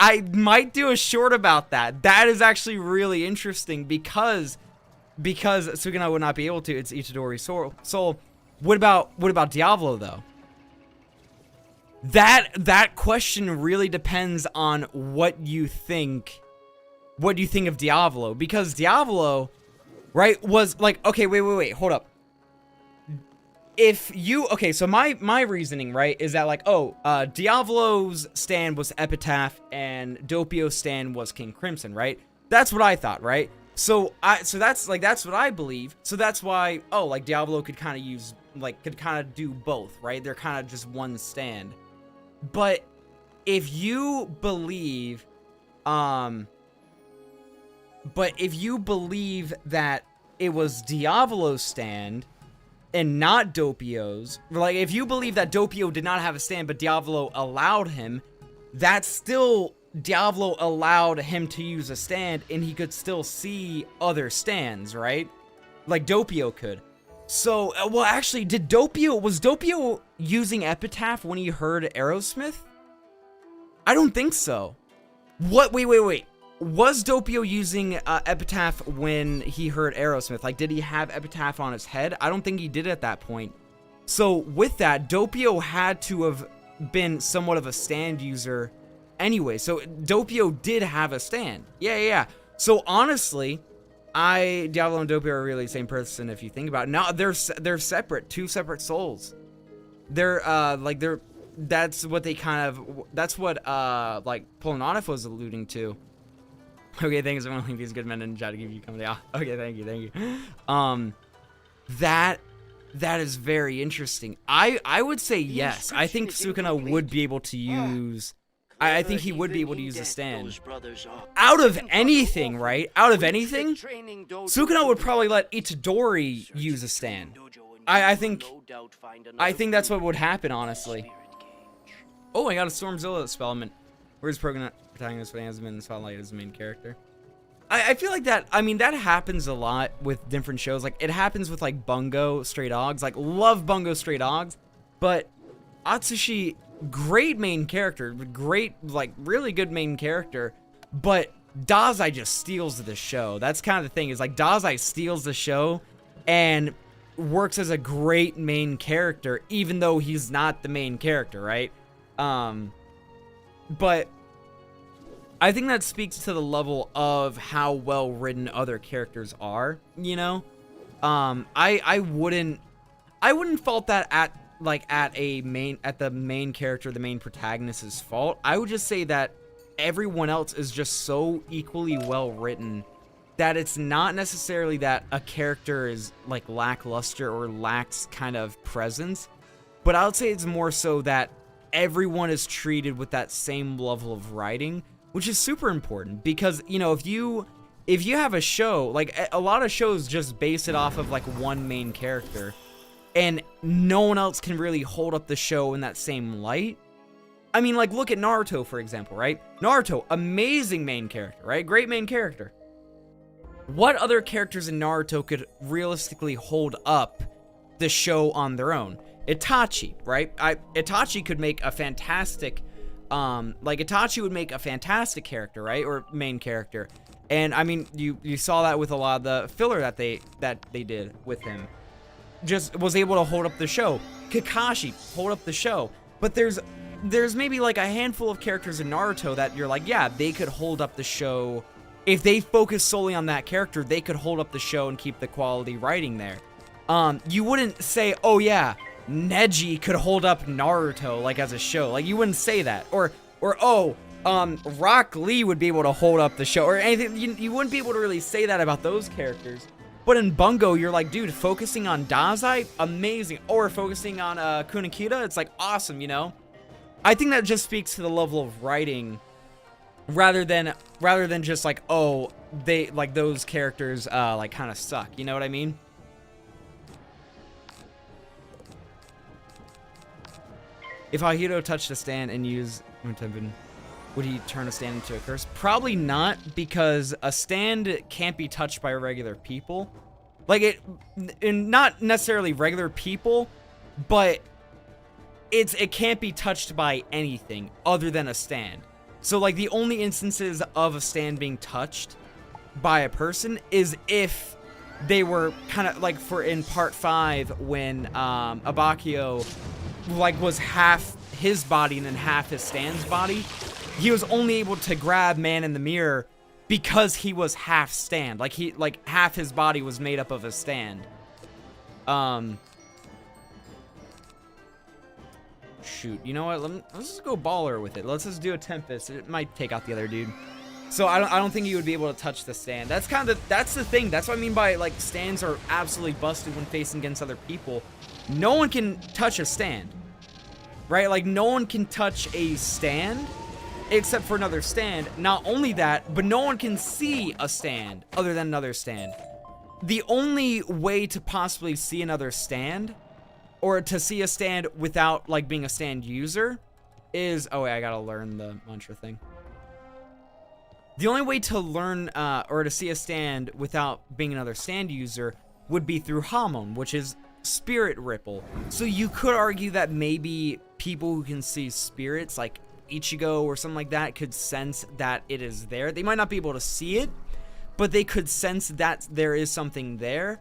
I might do a short about that. That is actually really interesting because Sukuna would not be able to. It's Itadori's soul. What about Diavolo though? That question really depends on what you think of Diavolo, because Diavolo, right, was like, okay, wait, hold up. So my reasoning, right, is that like, Diavolo's stand was Epitaph and Doppio's stand was King Crimson, right? That's what I thought, right? So that's what I believe. So that's why, like Diavolo could kind of do both, right? They're kind of just one stand. But if you believe that it was Diavolo's stand and not Doppio's, like if you believe that Doppio did not have a stand but Diavolo allowed him, that's still Diavolo allowed him to use a stand and he could still see other stands, right? Like Doppio could. So, well, actually, was Doppio using Epitaph when he heard Aerosmith? I don't think so. Wait. Was Doppio using Epitaph when he heard Aerosmith? Like, did he have Epitaph on his head? I don't think he did at that point. So, with that, Doppio had to have been somewhat of a stand user anyway. So, Doppio did have a stand. Yeah. So, honestly, Diablo and Dopey are really the same person if you think about it. No, they're separate, two separate souls. That's what they kind of, that's what like Polnareff was alluding to. Okay, thanks for wanting these good men and try to give you company. Ah, okay, thank you. That is very interesting. I would say yes. I think Sukuna would be able to use. I think he would be able to use a stand. Out of anything, right? Out of anything, Sukuna would probably let Itadori use a stand. I think that's what would happen, honestly. Oh, I got a Stormzilla spellment. Where's protagonist has been spotlight as the main character? I feel like that, I mean, that happens a lot with different shows. Like, it happens with, like, Bungo Stray Dogs. Like, love Bungo Stray Dogs. But Atsushi, great main character. Great, like, really good main character. But Dazai just steals the show. That's kind of the thing, is, like, Dazai steals the show and works as a great main character, even though he's not the main character, right? But I think that speaks to the level of how well written other characters are, you know? I wouldn't fault that at the main character, the main protagonist's fault. I would just say that everyone else is just so equally well written that it's not necessarily that a character is like lackluster or lacks kind of presence, but I would say it's more so that everyone is treated with that same level of writing, which is super important, because, you know, if you have a show, like a lot of shows just base it off of like one main character and no one else can really hold up the show in that same light. I mean, like, look at Naruto, for example, right? Naruto, amazing main character, right? Great main character. What other characters in Naruto could realistically hold up the show on their own? Itachi, right? Itachi could make a fantastic, Itachi would make a fantastic character, right? Or main character. And I mean, you saw that with a lot of the filler that they did with him. Just was able to hold up the show. Kakashi, hold up the show. But there's maybe like a handful of characters in Naruto that you're like, yeah, they could hold up the show. If they focus solely on that character, they could hold up the show and keep the quality writing there. You wouldn't say, oh yeah, Neji could hold up Naruto, like, as a show. Like, you wouldn't say that. Or Rock Lee would be able to hold up the show, or anything. You wouldn't be able to really say that about those characters. But in Bungo, you're like, dude, focusing on Dazai, amazing. Or focusing on Kunakita, it's like, awesome, you know? I think that just speaks to the level of writing, rather than just like, oh, they, like, those characters, like, kind of suck. You know what I mean? If Ahito touched a stand and used Muntebin, would he turn a stand into a curse? Probably not, because a stand can't be touched by regular people. Like, not necessarily regular people, but it can't be touched by anything other than a stand. So, like, the only instances of a stand being touched by a person is if they were kind of, like, in part 5, when Abakio, like, was half his body and then half his stand's body. He was only able to grab Man in the Mirror because he was half stand. Like, half his body was made up of a stand. Shoot, you know what? Let's just go baller with it. Let's just do a Tempest. It might take out the other dude. So I don't think he would be able to touch the stand. That's the thing. That's what I mean by, like, stands are absolutely busted when facing against other people. No one can touch a stand, right? Like, no one can touch a stand except for another stand. Not only that, but no one can see a stand other than another stand. The only way to possibly see another stand, or to see a stand without, like, being a stand user, is... Oh, wait, I gotta learn the mantra thing. The only way to learn, or to see a stand without being another stand user would be through Hamon, which is Spirit Ripple. So you could argue that maybe people who can see spirits, like Ichigo or something like that, could sense that it is there. They might not be able to see it, but they could sense that there is something there.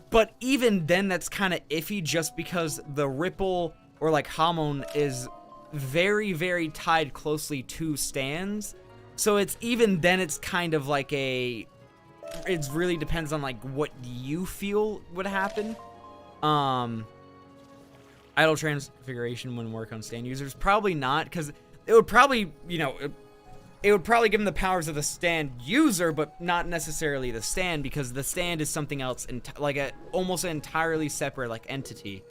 But even then, that's kind of iffy, just because the Ripple, or like Hamon, is very, very tied closely to stands. So it's, even then, it's kind of like a it really depends on like what you feel would happen. Idle transfiguration wouldn't work on stand users. Probably not, because it would probably, you know, it would probably give them the powers of the stand user, but not necessarily the stand, because the stand is something else, like almost an entirely separate like entity.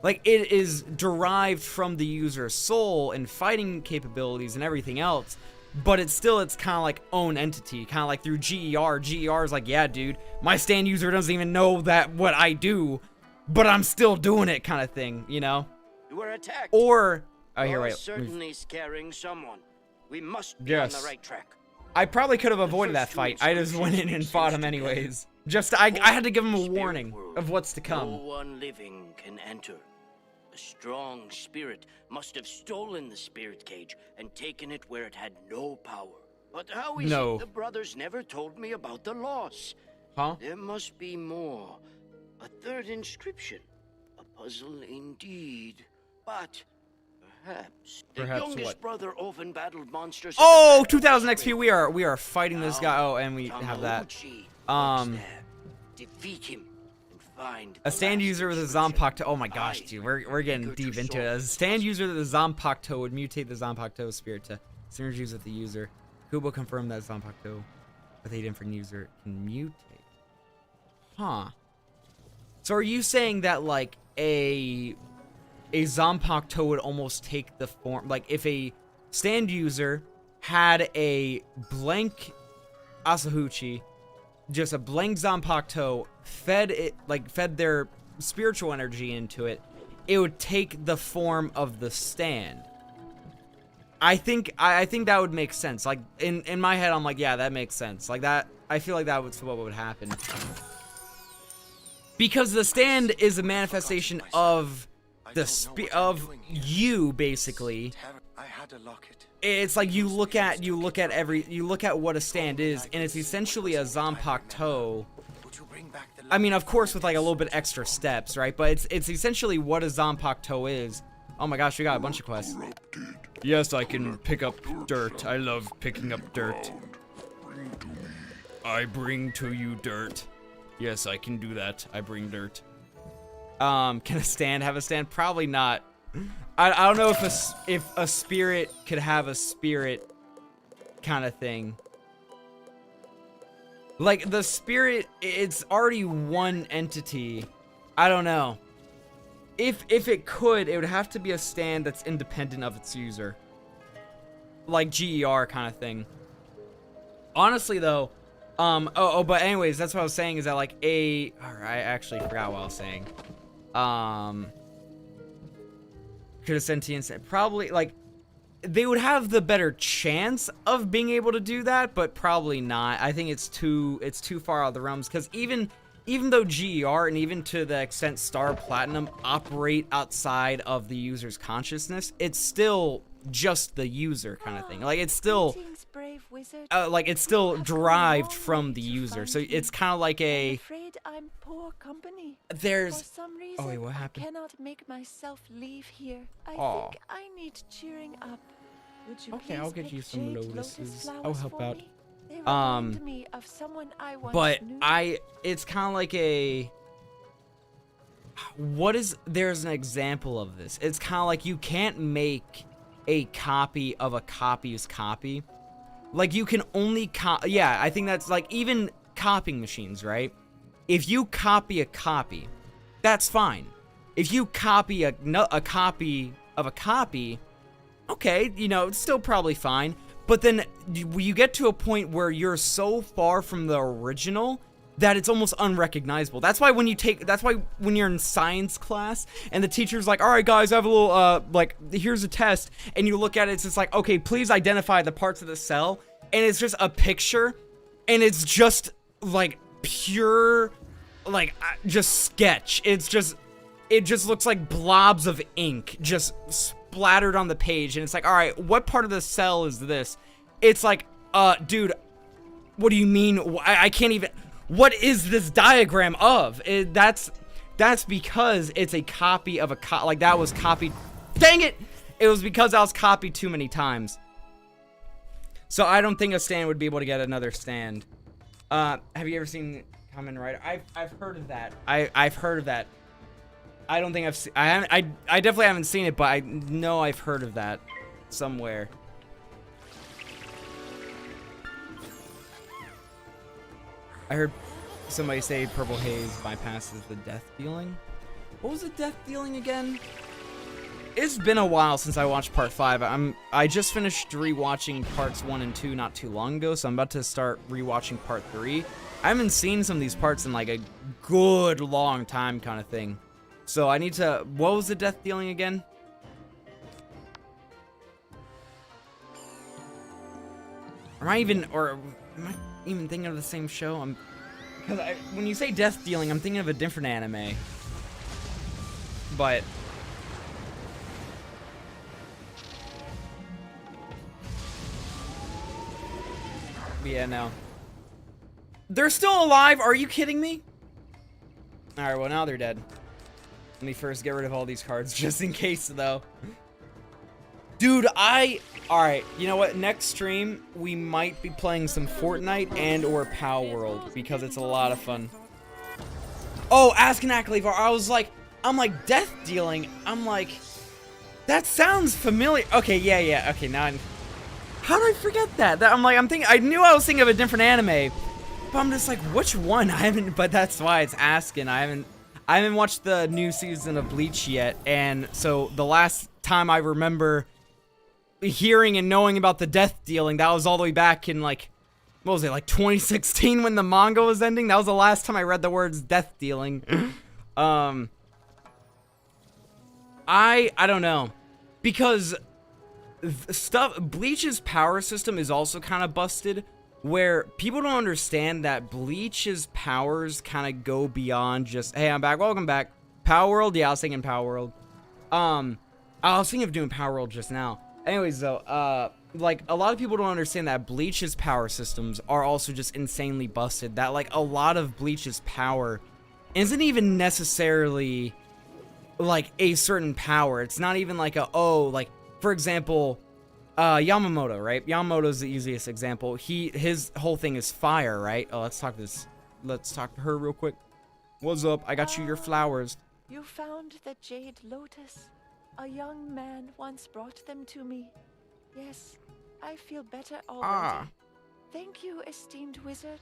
Like, it is derived from the user's soul and fighting capabilities and everything else, but it's kind of like own entity, kind of like through GER. GER is like, yeah, dude, my stand user doesn't even know that what I do, but I'm still doing it, kind of thing, you know? You were attacked. Or, oh, here, wait. Certainly scaring someone. We must be Yes. on the right track. I probably could have avoided that fight. I just went in and fought him anyways. I had to give him a warning of what's to come. No one living can enter. A strong spirit must have stolen the spirit cage and taken it where it had no power. But how is it the brothers never told me about the loss? Huh? There must be more. A third inscription. A puzzle indeed. But perhaps the youngest brother often battled monsters. Oh, 2000 XP. We are fighting this guy. Oh, and we have that. Defeat him and find a stand user with a Zanpakuto. Oh my gosh, dude, we're getting deep into it. A stand user with a Zanpakuto would mutate the Zanpakuto spirit to synergies with the user. Kubo confirmed that Zanpakuto with a different user can mutate. Huh. So are you saying that like a Zanpakuto would almost take the form, like if a stand user had a blank Asahuchi, just a blank Zanpakuto, fed their spiritual energy into it, it would take the form of the stand. I think that would make sense. Like in my head, I'm like, yeah, that makes sense. Like that, I feel like that was what would happen. Because the stand is a manifestation of of you, basically. It's like you look at what a stand is, and it's essentially a Zanpakuto. I mean, of course, with like a little bit extra steps, right? But it's essentially what a Zanpakuto is. Oh my gosh, we got a bunch of quests. Yes, I can pick up dirt. I love picking up dirt. I bring to you dirt. Yes, I can do that. I bring dirt. Can a stand have a stand? Probably not. I don't know if a spirit could have a spirit kind of thing. Like the spirit, it's already one entity. I don't know. If it could, it would have to be a stand that's independent of its user. Like GER kind of thing. Honestly though, but anyways, that's what I was saying is that like I actually forgot what I was saying. Could a sentience probably like they would have the better chance of being able to do that, but probably not. I think it's too far out of the realms, because even though GER and even to the extent Star Platinum operate outside of the user's consciousness, it's still just the user kind of thing. Like it's still it's still derived from the user. So it's kind of like a. I'm afraid I'm poor company. There's. For some reason, oh wait, what happened? I cannot make myself leave here. I think I need cheering up. Would you okay, I'll get you some lotuses. I'll help out. They remind me of someone I once but knew. It's kind of like a. There's an example of this. It's kind of like you can't make a copy of a copy's copy. Like you can only yeah, I think that's like even copying machines, right? If you copy a copy, that's fine. If you copy a copy of a copy, okay, you know, it's still probably fine. But then you get to a point where you're so far from the original that it's almost unrecognizable. That's why when you're in science class and the teacher's like, all right guys, I have a little, like, here's a test. And you look at it, it's just like, okay, please identify the parts of the cell. And it's just a picture. And it's just like pure, like just sketch. It just looks like blobs of ink just splattered on the page. And it's like, all right, what part of the cell is this? It's like, dude, what do you mean? I can't even... What is this diagram of? That's because it's a copy of a like that was copied. Dang it! It was because I was copied too many times. So I don't think a stand would be able to get another stand. Have you ever seen Kamen Rider? I've heard of that. I've heard of that. I don't think I've seen. I definitely haven't seen it, but I know I've heard of that somewhere. I heard somebody say Purple Haze bypasses the death dealing. What was the death dealing again? It's been a while since I watched part 5. I just finished rewatching parts 1 and 2 not too long ago, so I'm about to start rewatching part 3. I haven't seen some of these parts in like a good long time kind of thing. So I need to. What was the death dealing again? Am I even thinking of the same show? Because when you say death dealing, I'm thinking of a different anime. But yeah, no. They're still alive? Are you kidding me? Alright, well now they're dead. Let me first get rid of all these cards, just in case, though. Dude, alright, you know what? Next stream, we might be playing some Fortnite and or Pow World, because it's a lot of fun. Oh, Ask an Akalivar. I'm like, death dealing. I'm like, that sounds familiar. Okay, yeah. Okay, now how did I forget that? I knew I was thinking of a different anime, but I'm just like, which one? But that's why it's asking. I haven't watched the new season of Bleach yet, and so the last time I remember hearing and knowing about the death dealing, that was all the way back in like, what was it, like 2016 when the manga was ending? That was the last time I read the words death dealing. I don't know, because Bleach's power system is also kind of busted, where people don't understand that Bleach's powers kind of go beyond just, hey, I'm back, welcome back. Power World? Yeah, I was thinking Power World. I was thinking of doing Power World just now. Anyways, though, like, a lot of people don't understand that Bleach's power systems are also just insanely busted. That, like, a lot of Bleach's power isn't even necessarily, like, a certain power. It's not even like like, for example, Yamamoto, right? Yamamoto's the easiest example. His whole thing is fire, right? Oh, let's talk to her real quick. What's up? I got you your flowers. You found the jade lotus. A young man once brought them to me. Yes, I feel better already. Thank you, esteemed wizard.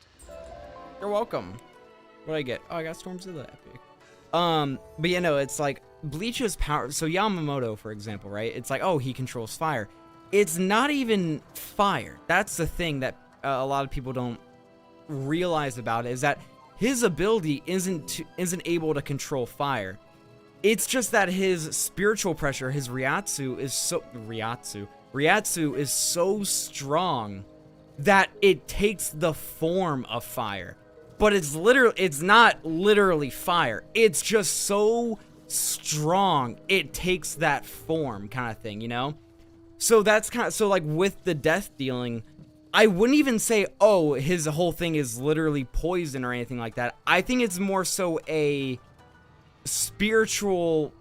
You're welcome. What did I get? Oh, I got Storms of the Epic. But you know, it's like Bleach's power. So Yamamoto, for example, right? It's like, oh, he controls fire. It's not even fire. That's the thing that a lot of people don't realize about it, is that his ability isn't able to control fire. It's just that his spiritual pressure, his Ryatsu is so strong that it takes the form of fire. But it's not literally fire. It's just so strong it takes that form, kind of thing, you know? So that's so like with the death dealing, I wouldn't even say, oh, his whole thing is literally poison or anything like that. I think it's more so a spiritual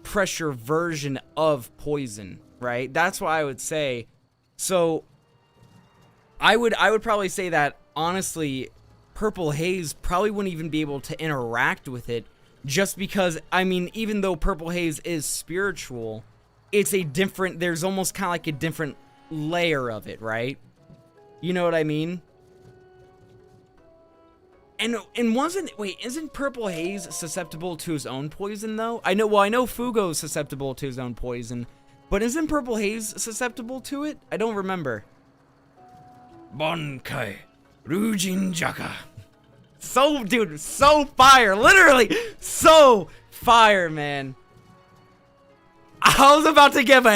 pressure version of poison, right? That's what I would say. So I would probably say that, honestly, Purple Haze probably wouldn't even be able to interact with it, just because, I mean, even though Purple Haze is spiritual, it's a different, there's almost kind of like a different layer of it, right? You know what I mean? And isn't Purple Haze susceptible to his own poison, though? I know Fugo's susceptible to his own poison, but isn't Purple Haze susceptible to it? I don't remember. Bonkai Rujin Jaka. Dude, so fire, literally, so fire, man. I was about to give a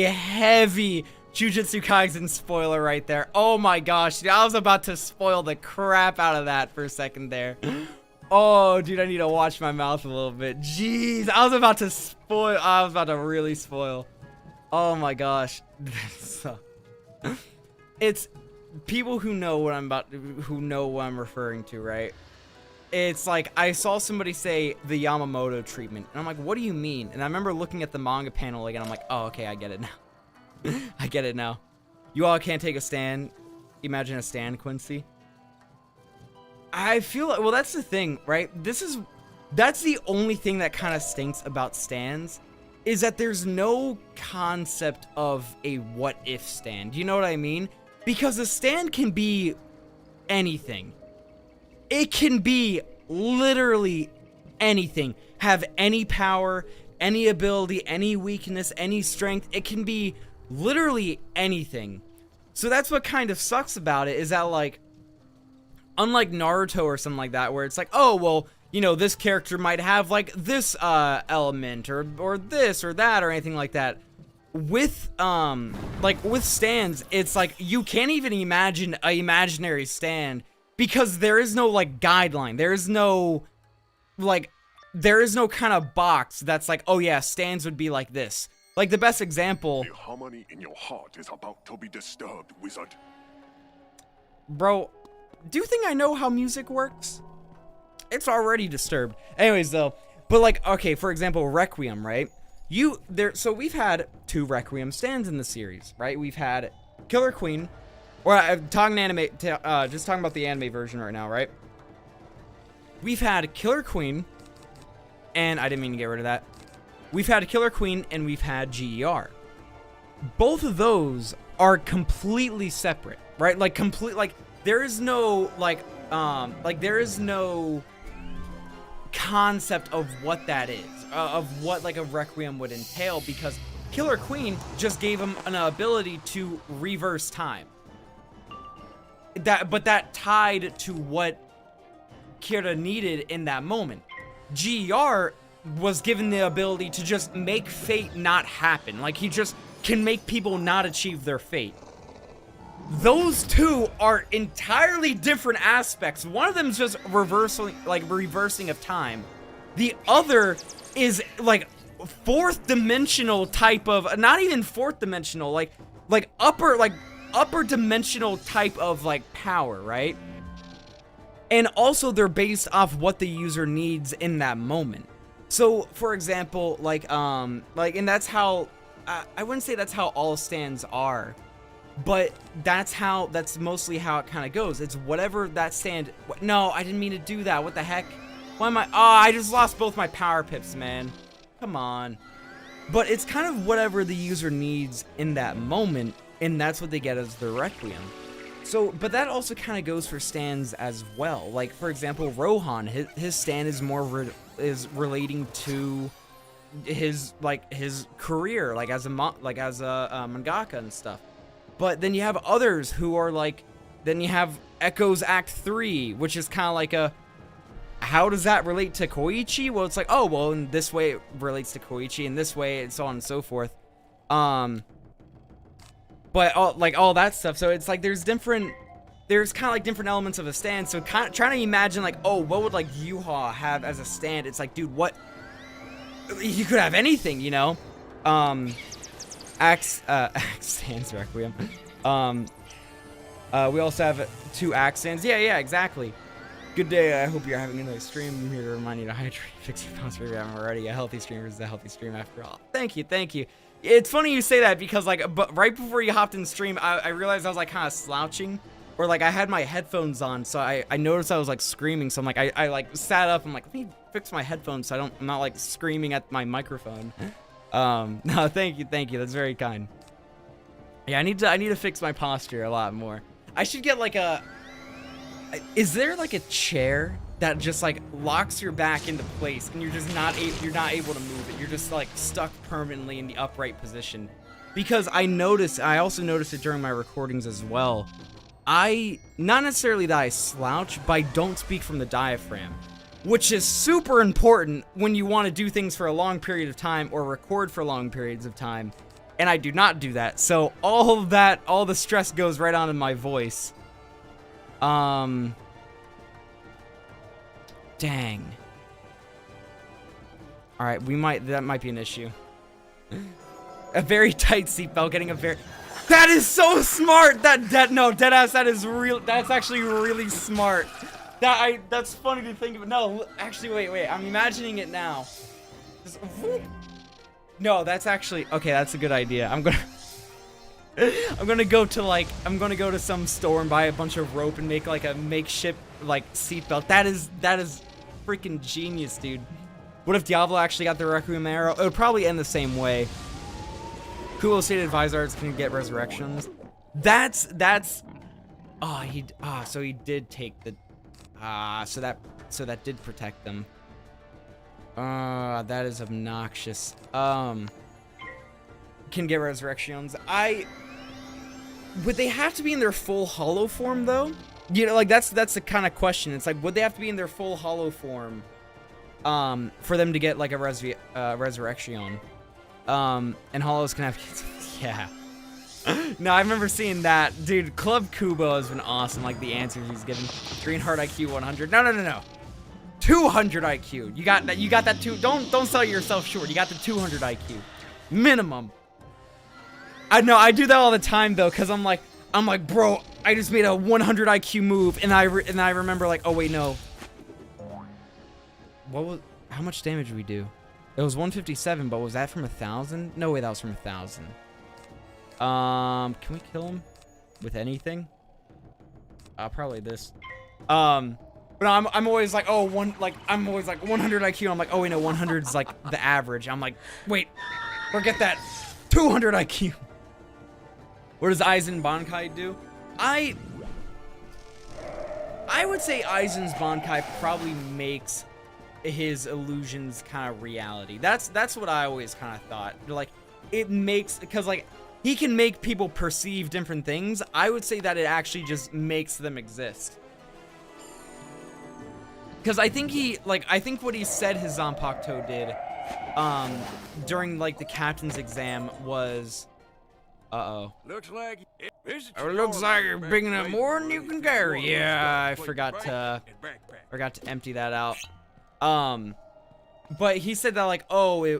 heavy Jujutsu Kaisen spoiler right there. Oh my gosh, dude, I was about to spoil the crap out of that for a second there. Oh, dude, I need to watch my mouth a little bit. Jeez, I was about to really spoil. Oh my gosh. It's people who know what I'm referring to, right? It's like, I saw somebody say the Yamamoto treatment, and I'm like, what do you mean? And I remember looking at the manga panel again, I'm like, oh, okay, I get it now. I get it now. You all can't take a stand. imagine a stand, Quincy. I feel like, well, that's the thing, right? That's the only thing that kind of stinks about stands, is that there's no concept of a what if stand. You know what I mean? Because a stand can be anything. It can be literally anything. Have any power, any ability, any weakness, any strength. It can be literally anything. So that's what kind of sucks about it, is that, like, unlike Naruto or something like that, where it's like, oh, well, you know, this character might have, like, this element or this or that or anything like that. With with stands, it's like you can't even imagine an imaginary stand, because there is no, like, guideline. There is no kind of box that's like, oh yeah, stands would be like this. Like, the best example... The harmony in your heart is about to be disturbed, wizard. Bro, do you think I know how music works? It's already disturbed. Anyways, though, but, like, okay, for example, Requiem, right? So we've had 2 Requiem stands in the series, right? We've had Killer Queen, or I'm talking just talking about the anime version right now, right? We've had Killer Queen, and I didn't mean to get rid of that. We've had Killer Queen, and we've had GER. Both of those are completely separate, right? Like, there is no, there is no concept of what that is, of what, like, a Requiem would entail, because Killer Queen just gave him an ability to reverse time. But that tied to what Kira needed in that moment. GER was given the ability to just make fate not happen. Like, he just can make people not achieve their fate. Those two are entirely different aspects. One of them is just reversing of time. The other is, like, fourth dimensional type of, not even fourth dimensional, like upper dimensional type of, like, power, right? And also they're based off what the user needs in that moment. So, for example, and that's how, I wouldn't say that's how all stands are, but that's mostly how it kind of goes. It's whatever that stand, no, I didn't mean to do that, what the heck? Why am I just lost both my power pips, man. Come on. But it's kind of whatever the user needs in that moment, and that's what they get as the Requiem. So, but that also kind of goes for stands as well. Like, for example, Rohan, his stand is more is relating to his career, like as a mangaka and stuff. But then you have others who are like, then you have Echo's Act 3, which is kind of like a, how does that relate to Koichi? Well, it's like, oh, well, in this way it relates to Koichi, in this way, and so on and so forth. But all that stuff. So it's like there's kind of like different elements of a stand. So kind of trying to imagine, like, oh, what would, like, Yuha have as a stand? It's like, dude, what? You could have anything, you know? Axe stands Requiem. We also have 2 axe stands. Yeah, exactly. Good day. I hope you're having a nice stream. I'm here to remind you to hydrate, fix your posture if you haven't already. A healthy streamer is a healthy stream after all. Thank you. It's funny you say that, because, like, but right before you hopped in stream, I realized I was, like, kind of slouching, or, like, I had my headphones on, so I noticed I was, like, screaming. So I'm like, I like sat up. I'm like, let me fix my headphones so I'm not, like, screaming at my microphone. No, thank you. That's very kind. Yeah, I need to fix my posture a lot more. I should get, like, is there, like, a chair that just, like, locks your back into place, and you're just not able to move it? You're just, like, stuck permanently in the upright position. Because I also noticed it during my recordings as well. Not necessarily that I slouch, but I don't speak from the diaphragm, which is super important when you want to do things for a long period of time or record for long periods of time. And I do not do that. So all the stress goes right onto my voice. Dang. Alright, that might be an issue. A very tight seatbelt, that is so smart! No, deadass, that's actually really smart. That's funny to think of. No, actually, wait, I'm imagining it now. No, that's actually, okay, that's a good idea. I'm gonna go to some store and buy a bunch of rope and make like a makeshift like seatbelt. That is freaking genius, dude. What if Diablo actually got the Requiem arrow? It would probably end the same way. Kulo stated Vizards can get resurrections. So he did take the so that did protect them. That is obnoxious. Can get resurrections. Would they have to be in their full hollow form though? You know, like that's the kind of question. It's like, would they have to be in their full hollow form for them to get like a resurrection? And hollows can have yeah. No, I remember seeing that. Dude, Club Kubo has been awesome, like the answers he's given. Green Heart IQ 100. No. 200 IQ. You got that too. Don't sell yourself short. You got the 200 IQ. Minimum. I know, I do that all the time though, cuz I'm like, bro, I just made a 100 IQ move and I remember like, oh wait, no. How much damage did we do? It was 157, but was that from 1,000? No way, that was from 1,000. Can we kill him with anything? Probably this. But I'm always like, I'm always like 100 IQ. I'm like, oh wait, no, 100 is like the average. I'm like, wait, forget that. 200 IQ. What does Aizen Bankai do? I would say Aizen's Bankai probably makes his illusions kind of reality. That's what I always kind of thought. Like, it makes, because like he can make people perceive different things. I would say that it actually just makes them exist. Because I think what he said his Zanpakuto did during like the captain's exam was Looks like you're bringing up more than you can carry. Yeah, I forgot to empty that out. But he said that like,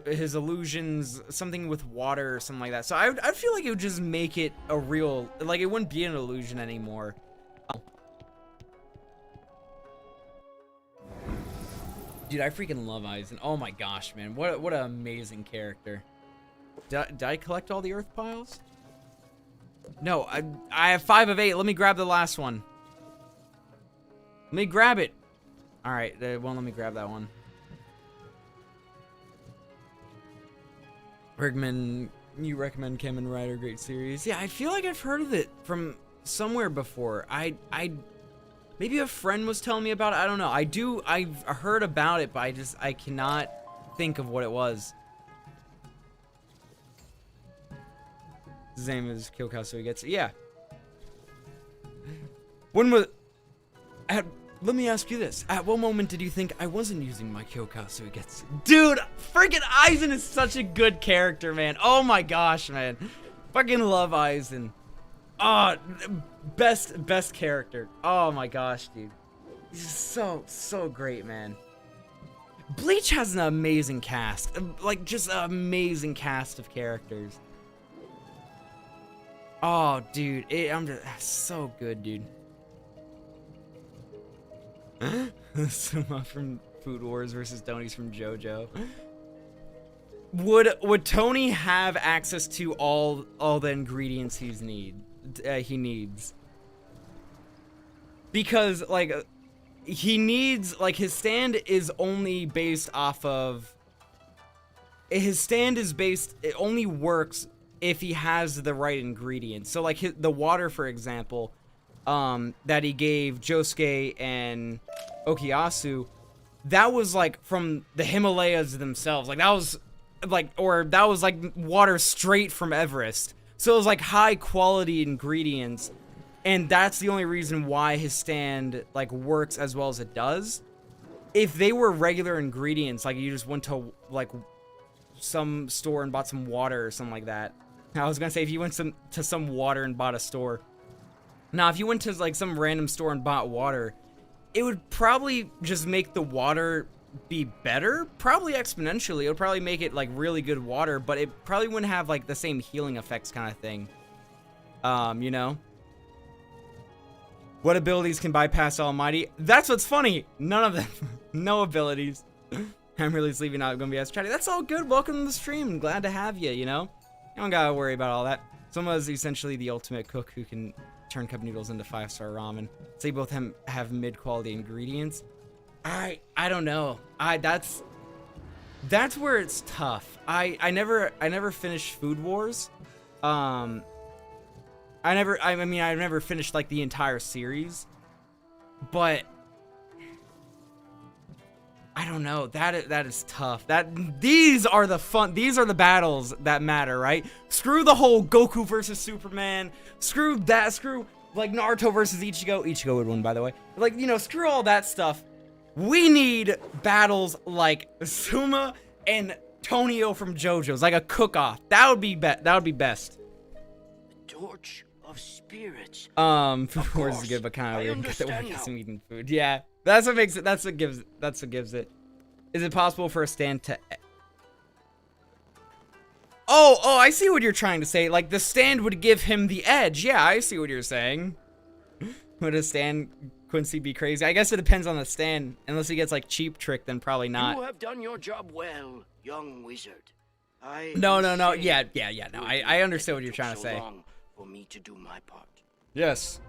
his illusions, something with water or something like that. So I feel like it would just make it a real, like it wouldn't be an illusion anymore. Dude, I freaking love Aizen. Oh my gosh, man. What an amazing character. Did I collect all the earth piles? No, I have 5 of 8. Let me grab the last one. Let me grab it. All right, they won't let me grab that one. Bergman, you recommend Kamen Rider, great series. Yeah, I feel like I've heard of it from somewhere before. Maybe a friend was telling me about it. I don't know. I've heard about it, but I cannot think of what it was. His name is Kyoka, so he gets it. Yeah. Let me ask you this. At what moment did you think I wasn't using my Kyoka, so he gets it? Dude, freaking Aizen is such a good character, man. Oh my gosh, man. Fucking love Aizen. Oh, best character. Oh my gosh, dude. He's so great, man. Bleach has an amazing cast. Like, just an amazing cast of characters. Oh, dude. I'm just so good, dude. Suma from Food Wars versus Tony's from JoJo. Would Tony have access to all the ingredients he needs? Because like he needs, like, his stand is only based off of, it only works if he has the right ingredients. So like the water, for example, that he gave Josuke and Okuyasu, that was like from the Himalayas themselves. Like that was like water straight from Everest. So it was like high quality ingredients, and that's the only reason why his stand like works as well as it does. If they were regular ingredients, like you just went to like some store and bought some water or something like that. I was gonna say if you went to some water and bought a store. Now, if you went to like some random store and bought water, it would probably just make the water be better, probably exponentially. It would probably make it like really good water, but it probably wouldn't have like the same healing effects kind of thing. You know? What abilities can bypass Almighty? That's what's funny. None of them. No abilities. I'm really sleeping out. Gonna be as chatty. That's all good. Welcome to the stream. Glad to have you, you know? You don't gotta worry about all that. Soma is essentially the ultimate cook who can turn cup noodles into 5-star ramen. So they both have mid-quality ingredients. I don't know. That's where it's tough. I never finished Food Wars. I never finished like the entire series. But I don't know. That is tough. These are the battles that matter, right? Screw the whole Goku versus Superman. Screw that. Screw like Naruto versus Ichigo. Ichigo would win, by the way. Like, you know, screw all that stuff. We need battles like Suma and Tonio from JoJo's, like a cook-off. That would be best. Torch of spirits. Food Wars is good, but kind of weird because it works eating food. Yeah. That's what makes it. That's what gives it. Is it possible for a stand to? Oh, I see what you're trying to say. Like the stand would give him the edge. Yeah, I see what you're saying. Would a stand Quincy be crazy? I guess it depends on the stand. Unless he gets like Cheap Trick, then probably not. You have done your job well, young wizard. No. Yeah. No, I understand what you're trying to say. Long for me to do my part. Yes.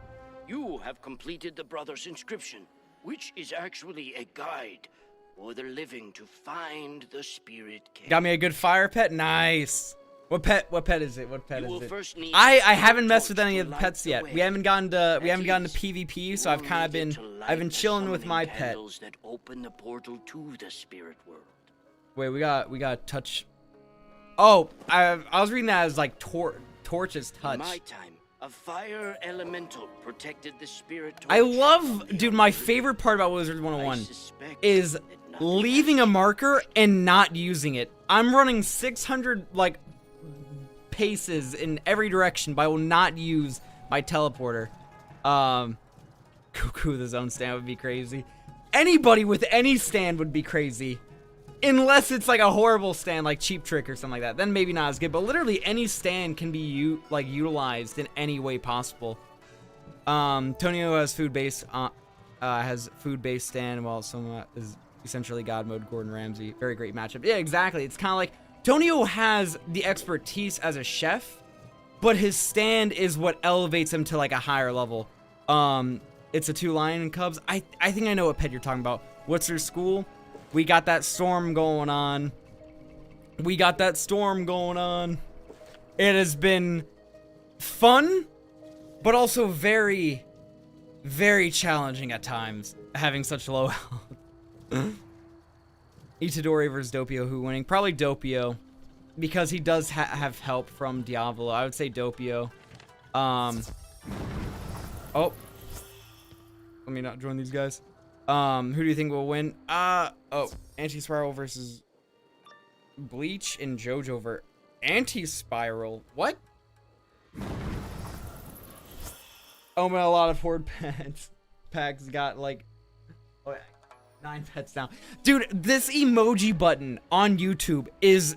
You have completed the brother's inscription, which is actually a guide for the living to find the spirit cave. Got me a good fire pet? Nice. What pet is it? First need I haven't messed with any of the pets yet. We haven't gotten to PvP, so I've kind of been chilling with my pet. That open the portal to the spirit world. Wait, we got touch. Oh, I was reading that as like Torch's touch. In my time, a fire elemental protected the spirit torch. I love, dude, my favorite part about Wizards 101 is leaving a marker and not using it. I'm running 600 like paces in every direction, but I will not use my teleporter. Goku with his own stand would be crazy. Anybody with any stand would be crazy. Unless it's like a horrible stand like Cheap Trick or something like that. Then maybe not as good. But literally any stand can be utilized in any way possible. Tonio has food-based stand, while Soma is essentially God mode Gordon Ramsay. Very great matchup. Yeah, exactly. It's kind of like Tonio has the expertise as a chef, but his stand is what elevates him to like a higher level. It's a 2 lion cubs. I think I know what pet you're talking about. What's their school? We got that storm going on. It has been fun, but also very, very challenging at times, having such low health. Itadori versus Doppio, who winning? Probably Doppio, because he does have help from Diavolo. I would say Doppio. Oh. Let me not join these guys. Who do you think will win? Anti-Spiral versus Bleach and JoJo versus Anti-Spiral. What? Oh man, a lot of horde packs got like 9 pets now. Dude, this emoji button on YouTube is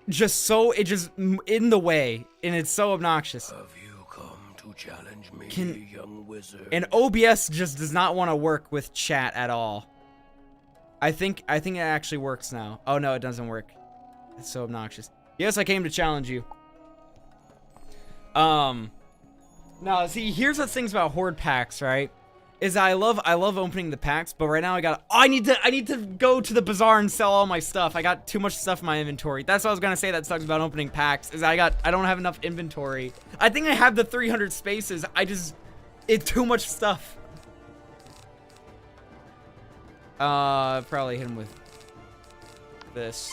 just in the way, and it's so obnoxious. Have you come to challenge me, young wizard? And OBS just does not want to work with chat at all. I think it actually works now. Oh no, it doesn't work. It's so obnoxious. Yes, I came to challenge you. Now see, here's the things about horde packs, right? Is I love opening the packs, but right now I need to go to the bazaar and sell all my stuff. I got too much stuff in my inventory. That's what I was gonna say that sucks about opening packs, is I don't have enough inventory. I think I have the 300 spaces. It's too much stuff. Probably hit him with this.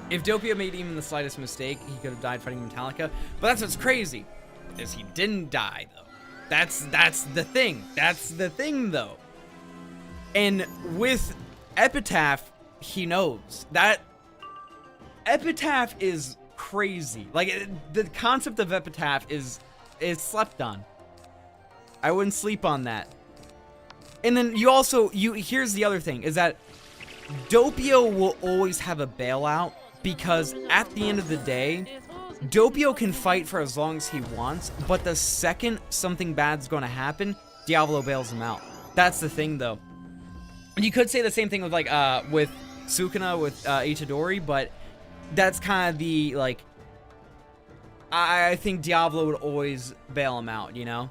If Doppio made even the slightest mistake, he could have died fighting Metallica. But that's what's crazy, is he didn't die though. That's the thing. That's the thing though. And with Epitaph, he knows that Epitaph is crazy. Like the concept of Epitaph is slept on. I wouldn't sleep on that. And then here's the other thing, is that Doppio will always have a bailout, because at the end of the day, Doppio can fight for as long as he wants, but the second something bad's gonna happen, Diavolo bails him out. That's the thing though. You could say the same thing with with Sukuna with Itadori, but that's kind of the, like, I think Diablo would always bail him out, you know?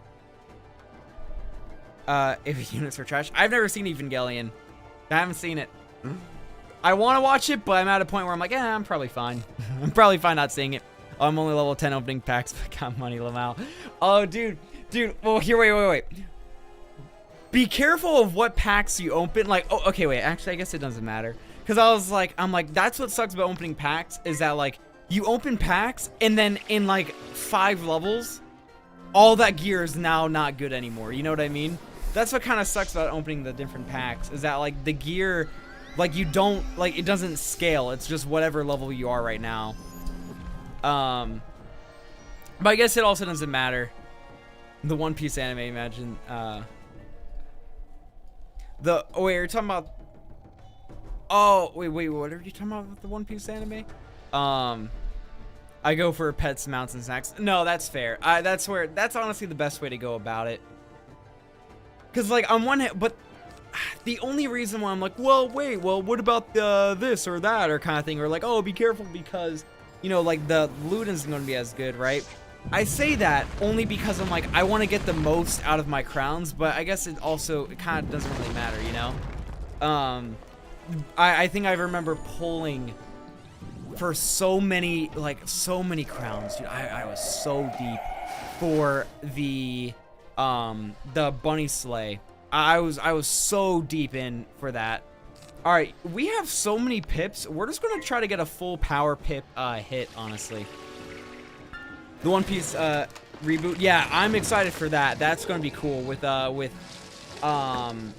If units were trash. I've never seen Evangelion. I haven't seen it. I want to watch it, but I'm at a point where I'm like, I'm probably fine. I'm probably fine not seeing it. Oh, I'm only level 10 opening packs, but got money, Lamau. Oh, dude. Well, here, wait. Be careful of what packs you open. Like, oh, okay, wait. Actually, I guess it doesn't matter. Because I'm like, that's what sucks about opening packs, is that, like, you open packs, and then in, like, 5 levels, all that gear is now not good anymore. You know what I mean? That's what kind of sucks about opening the different packs, is that, like, the gear, like, you don't, like, it doesn't scale. It's just whatever level you are right now. But I guess it also doesn't matter. The One Piece anime, imagine, oh, wait, you're talking about, oh, wait, what are you talking about with the One Piece anime? I go for pets, mounts, and snacks. No, that's fair. That's honestly the best way to go about it. Because, like, on one hand, but the only reason why I'm like, well, wait, well, what about this or that or kind of thing, or like, oh, be careful because, you know, like, the loot isn't going to be as good, right? I say that only because I'm like, I want to get the most out of my crowns, but I guess it kind of doesn't really matter, you know? I think I remember pulling for so many crowns, dude. I was so deep for the bunny sleigh. I was so deep in for that. All right, we have so many pips. We're just gonna try to get a full power pip hit, honestly. The One Piece reboot. Yeah, I'm excited for that. That's gonna be cool with Wit. I'm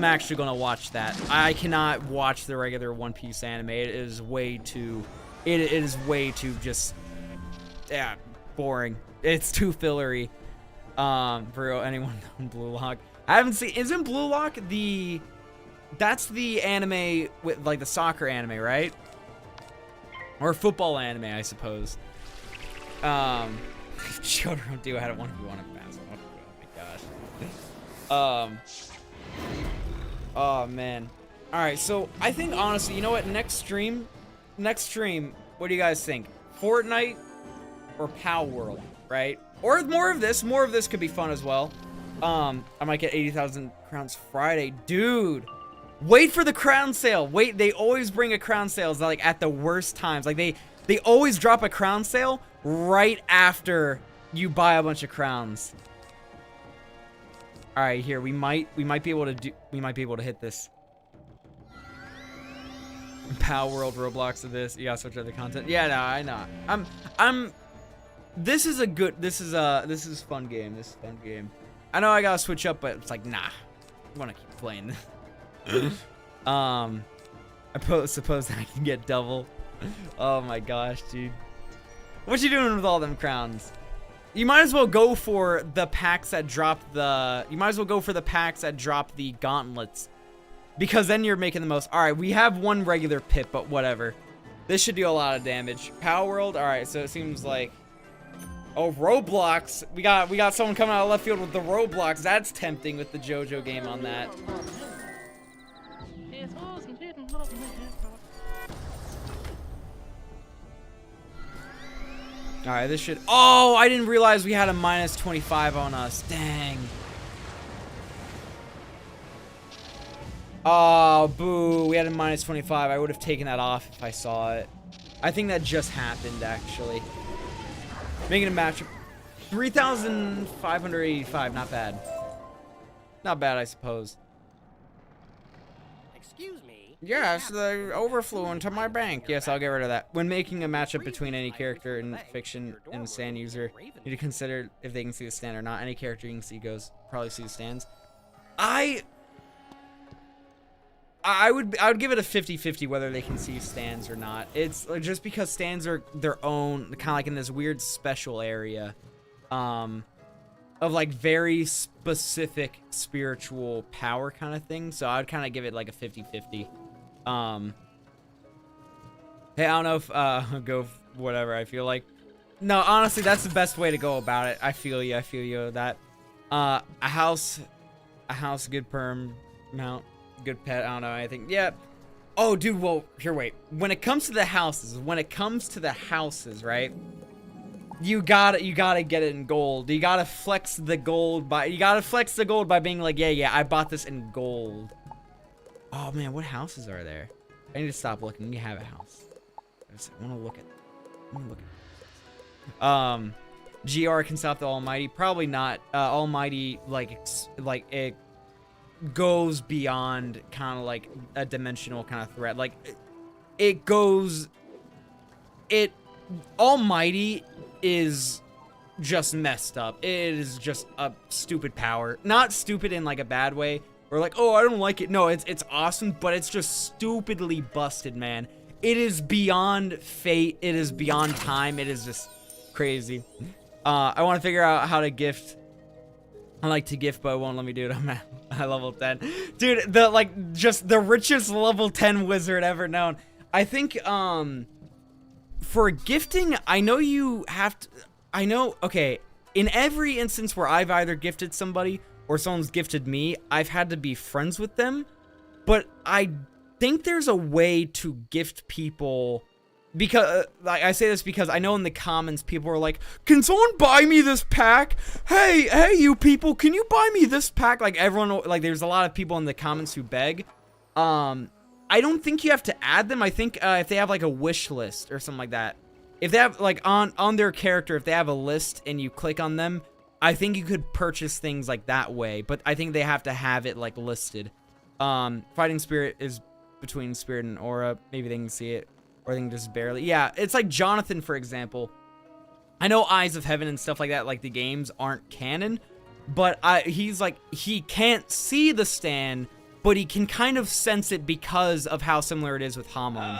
actually gonna watch that. I cannot watch the regular One Piece anime. It is way too just boring. It's too fillery. For real, anyone known Blue Lock? I haven't seen. Isn't Blue Lock that's the anime with, like, the soccer anime, right? Or football anime, I suppose. Children do I don't want to be one of basketball. Oh my gosh. Oh man. All right, so I think honestly, you know what? Next stream, what do you guys think? Fortnite or Pow World, right? Or more of this. More of this could be fun as well. I might get 80,000 crowns Friday, dude. Wait for the crown sale. Wait, they always bring a crown sale, like, at the worst times. Like, they always drop a crown sale right after you buy a bunch of crowns. All right, here we might be able to hit this. Pow World, Roblox of this. You gotta switch up the content. Yeah, no, I know. This is fun game. This is fun game. I know I gotta switch up, but it's like, nah. I wanna keep playing. I suppose that I can get double. Oh my gosh, dude. What you doing with all them crowns? You might as well go for the packs that drop the... You might as well go for the packs that drop the gauntlets. Because then you're making the most... Alright, we have one regular pit, but whatever. This should do a lot of damage. Power World? Alright, so it seems like... Oh, Roblox. We got someone coming out of left field with the Roblox. That's tempting with the JoJo game on that. Alright, this should... Oh, I didn't realize we had a minus 25 on us. Dang. Oh, boo. We had a minus 25. I would have taken that off if I saw it. I think that just happened, actually. Making a matchup. 3,585. Not bad. Not bad, I suppose. Excuse me. Yes, the overflow into my bank. Yes, I'll get rid of that. When making a matchup between any character in fiction and stand user, you need to consider if they can see the stand or not. Any character you can see probably see the stands. I would give it a 50-50 whether they can see stands or not. It's just because stands are their own, kind of like in this weird special area, of like very specific spiritual power kind of thing. So I would kind of give it like a 50-50. Hey, I don't know if go whatever I feel like. No, honestly, that's the best way to go about it. I feel you that. A house, good perm mount. Good pet, I don't know anything. Yeah, Oh, dude, well, here, wait. When it comes to the houses, right? You gotta get it in gold. You gotta flex the gold by being like, yeah, I bought this in gold. Oh man, what houses are there? I need to stop looking. You have a house. I want to look at. GR can stop the Almighty. Probably not. Almighty it goes beyond kind of like a dimensional kind of threat. Like Almighty is just messed up. It is just a stupid power. Not stupid in like a bad way. Or like, oh, I don't like it. No, it's awesome, but it's just stupidly busted, man. It is beyond fate. It is beyond time. It is just crazy. I want to figure out how to gift. I like to gift, but it won't let me do it. I'm at level 10. Dude, just the richest level 10 wizard ever known. I think, for gifting, I know you have to, okay, in every instance where I've either gifted somebody or someone's gifted me, I've had to be friends with them, but I think there's a way to gift people, because, I say this because I know in the comments people are like, can someone buy me this pack? Hey, you people, can you buy me this pack? Like, everyone, like, there's a lot of people in the comments who beg. I don't think you have to add them. I think, if they have, like, a wish list or something like that, if they have, like, on their character, if they have a list and you click on them, I think you could purchase things like that way, but I think they have to have it, like, listed. Fighting Spirit is between Spirit and Aura. Maybe they can see it, or they can just barely. Yeah, it's like Jonathan, for example. I know Eyes of Heaven and stuff like that, like, the games aren't canon, but he's, like, he can't see the stand, but he can kind of sense it because of how similar it is with Hamon.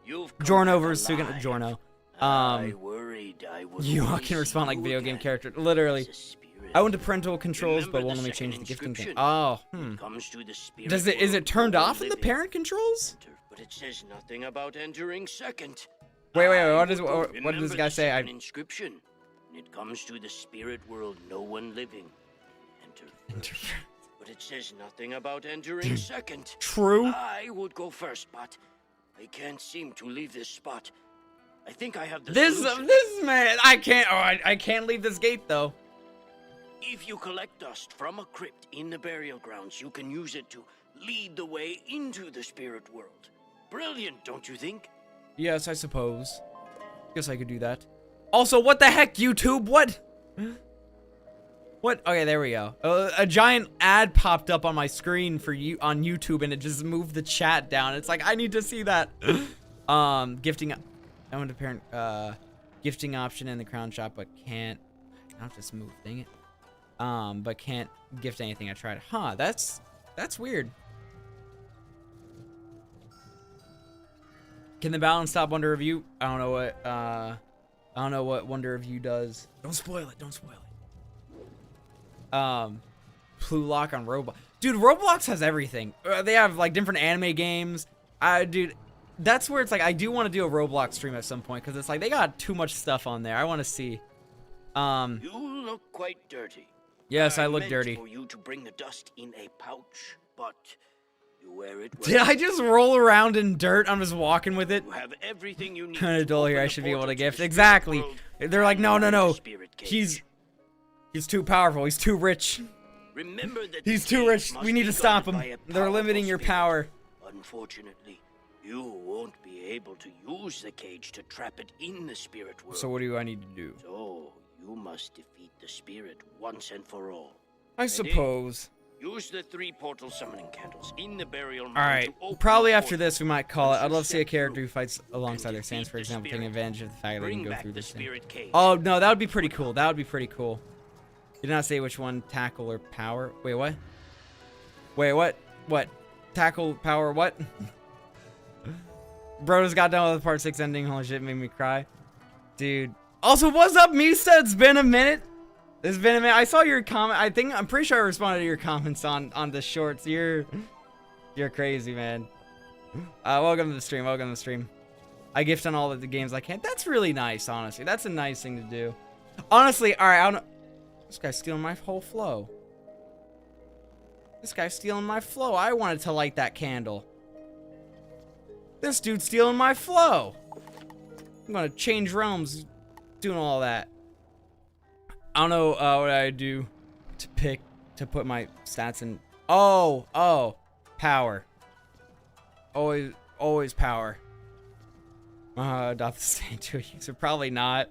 Jorno versus Sugan. Jorno. You can respond like video game character. Literally. I went to parental controls, but won't let me change the gifting thing. Oh, is it turned off in the parent controls? But it says nothing about entering second. Wait, what does this guy say? An inscription. When it comes to the spirit world, no one living enter first. But it says nothing about entering second. True. I would go first, but I can't seem to leave this spot. I think I have the this man. I can't leave this gate though. If you collect dust from a crypt in the burial grounds, you can use it to lead the way into the spirit world. Brilliant, don't you think? Yes, I suppose. Guess I could do that. Also, what the heck, YouTube? What? What? Okay, there we go. A giant ad popped up on my screen for you on YouTube, and it just moved the chat down. It's like, I need to see that. Gifting. I went to parent. Gifting option in the crown shop, but can't. I'll just move. Dang it. But can't gift anything. I tried. Huh? That's weird. Can the balance stop Wonder Review? I don't know what Wonder Review does. Don't spoil it. Don't spoil it. Blue Lock on Roblox. Dude, Roblox has everything. They have like different anime games. Dude, that's where it's like I do want to do a Roblox stream at some point because it's like they got too much stuff on there. I want to see. You look quite dirty. Yes, I look dirty. For you to bring the dust in a pouch, but you wear it. Did I just roll around in dirt? I'm just walking with it. You have everything you need. Kind of dull here. I should be able to gift. Exactly. They're like, no. He's too powerful. He's too rich. Remember that he's too rich. We need to stop him. They're limiting your power. Unfortunately, you won't be able to use the cage to trap it in the spirit world. So what do I need to do? So you must defeat the spirit once and for all. I suppose. Use the 3 portal summoning candles in the burial mound. Alright, probably after this we might call it. I'd love to see a character who fights alongside their sands, for example, taking advantage of the fact that they can go through this thing. Oh, no, that would be pretty cool. That would be pretty cool. Did not say which one, tackle or power. Wait, what? Wait, what? What? Tackle, power, what? Bro just got done with the part 6 ending. Holy shit, made me cry. Dude. Also, what's up, Mista? It's been a minute. It's been a minute. I saw your comment. I'm pretty sure I responded to your comments on the shorts. You're crazy, man. Welcome to the stream. Welcome to the stream. I gift on all of the games I can. That's really nice, honestly. That's a nice thing to do. Honestly, all right. I don't know. This guy's stealing my whole flow. This guy's stealing my flow. I wanted to light that candle. This dude's stealing my flow. I'm gonna change realms, doing all that. I don't know what I do to put my stats in. Oh, power. Always power. Adopt the same to a user. Probably not.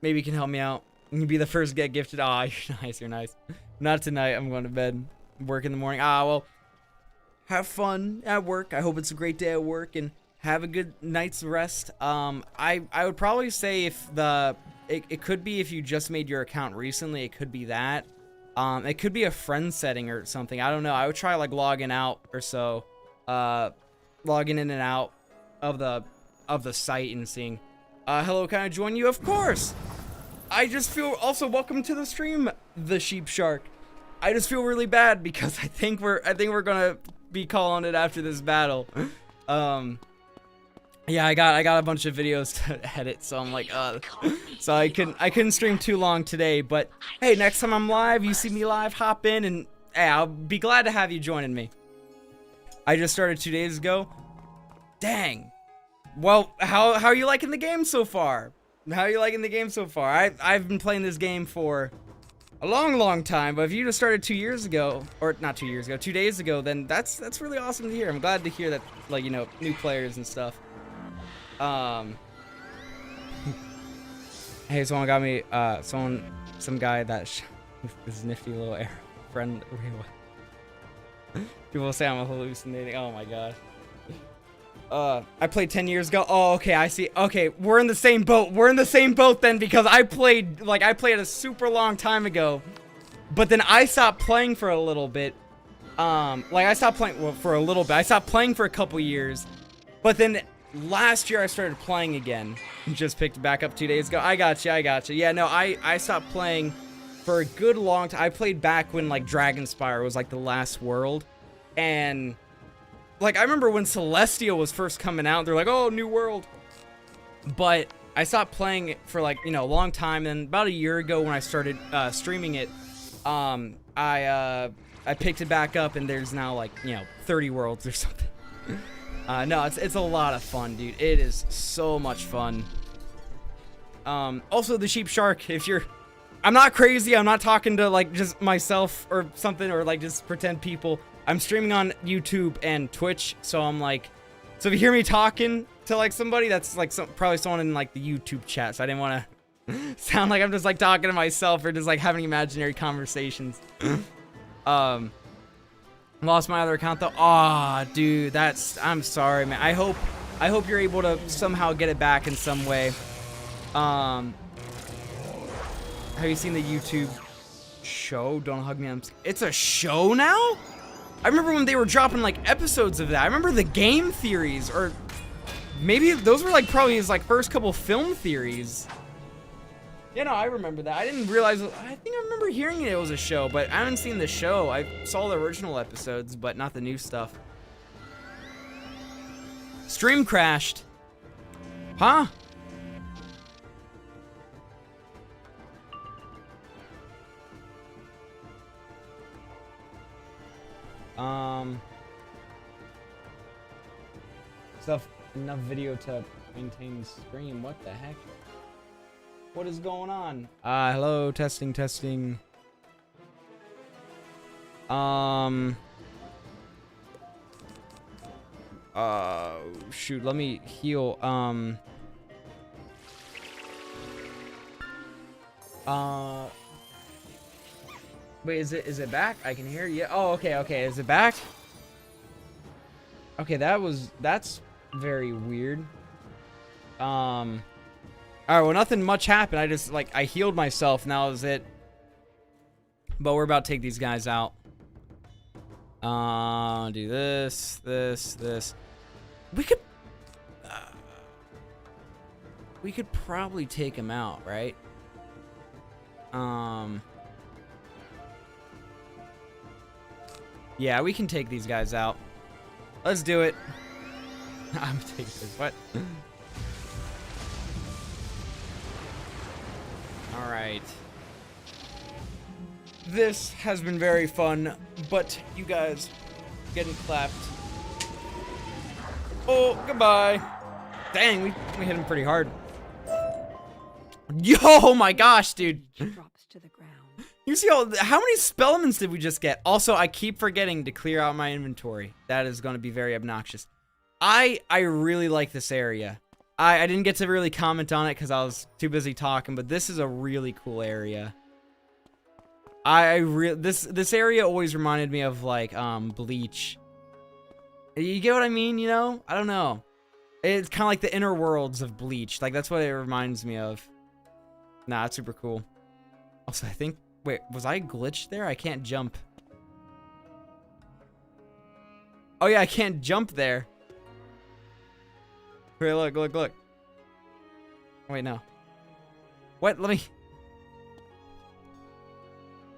Maybe you can help me out. You can be the first to get gifted. Ah, you're nice. You're nice. Not tonight. I'm going to bed. Work in the morning. Well. Have fun at work. I hope it's a great day at work and have a good night's rest. I would probably say if it could be if you just made your account recently. It could be that. It could be a friend setting or something. I don't know. I would try like logging out or so. Logging in and out of the site and seeing. Hello, can I join you? Of course. I just feel also welcome to the stream, the Sheep Shark. I just feel really bad because I think we're gonna be calling it after this battle. Yeah, I got a bunch of videos to edit, so I'm like, so I couldn't stream too long today. But hey, next time I'm live, you see me live, hop in, and hey, I'll be glad to have you joining me. I just started 2 days ago. Dang. Well, how are you liking the game so far? How are you liking the game so far? I've been playing this game for a long time, but if you just started 2 years ago, or not 2 years ago, 2 days ago, then that's really awesome to hear. I'm glad to hear that, like, you know, new players and stuff. Hey, someone got me, some guy that this nifty little arrow friend. People say I'm hallucinating. Oh my god. I played 10 years ago. Oh, okay, I see. Okay, we're in the same boat. We're in the same boat then, because I played a super long time ago. But then I stopped playing for a little bit. I stopped playing for a little bit. I stopped playing for a couple years. But then last year I started playing again. Just picked it back up 2 days ago. I got you. Yeah, no, I stopped playing for a good long time. I played back when like Dragonspire was like the last world. And like, I remember when Celestia was first coming out, they're like, oh, new world. But I stopped playing it for like, you know, a long time. And about a year ago when I started streaming it, I picked it back up and there's now like, you know, 30 worlds or something. No, it's a lot of fun, dude. It is so much fun. Also the Sheep Shark, I'm not crazy. I'm not talking to like just myself or something, or like just pretend people. I'm streaming on YouTube and Twitch, so I'm like, so if you hear me talking to like somebody, that's like probably someone in like the YouTube chat. So I didn't want to sound like I'm just like talking to myself or just like having imaginary conversations. Lost my other account though. Aw, dude, I'm sorry, man. I hope you're able to somehow get it back in some way. Have you seen the YouTube show? Don't Hug Me. It's a show now? I remember when they were dropping like episodes of that. I remember the game theories, or maybe those were like probably his like first couple film theories. Yeah, no, I remember that. I didn't realize. I think I remember hearing it was a show, but I haven't seen the show. I saw the original episodes, but not the new stuff. Stream crashed. Huh? Stuff, enough video to maintain stream. What the heck? What is going on? Hello, testing. Shoot, let me heal. Wait, is it back? I can hear you. Oh, okay. Is it back? Okay, that's very weird. All right, well, nothing much happened. I just, like, I healed myself, and that was it. But we're about to take these guys out. Do this. We could probably take him out, right? Yeah, we can take these guys out. Let's do it. I'm taking this. What? All right. This has been very fun, but you guys getting clapped Oh, goodbye. Dang, we hit him pretty hard. Yo, oh my gosh, dude. Drops to the ground. You see how many spellmans did we just get? Also, I keep forgetting to clear out my inventory. That is going to be very obnoxious. I really like this area. I didn't get to really comment on it because I was too busy talking, but this is a really cool area. This area always reminded me of like Bleach. You get what I mean, you know? I don't know. It's kind of like the inner worlds of Bleach. Like that's what it reminds me of. Nah, it's super cool. Also, I think wait, was I glitched there? I can't jump. Oh yeah, I can't jump there. Wait, look. Wait, no. What? Let me.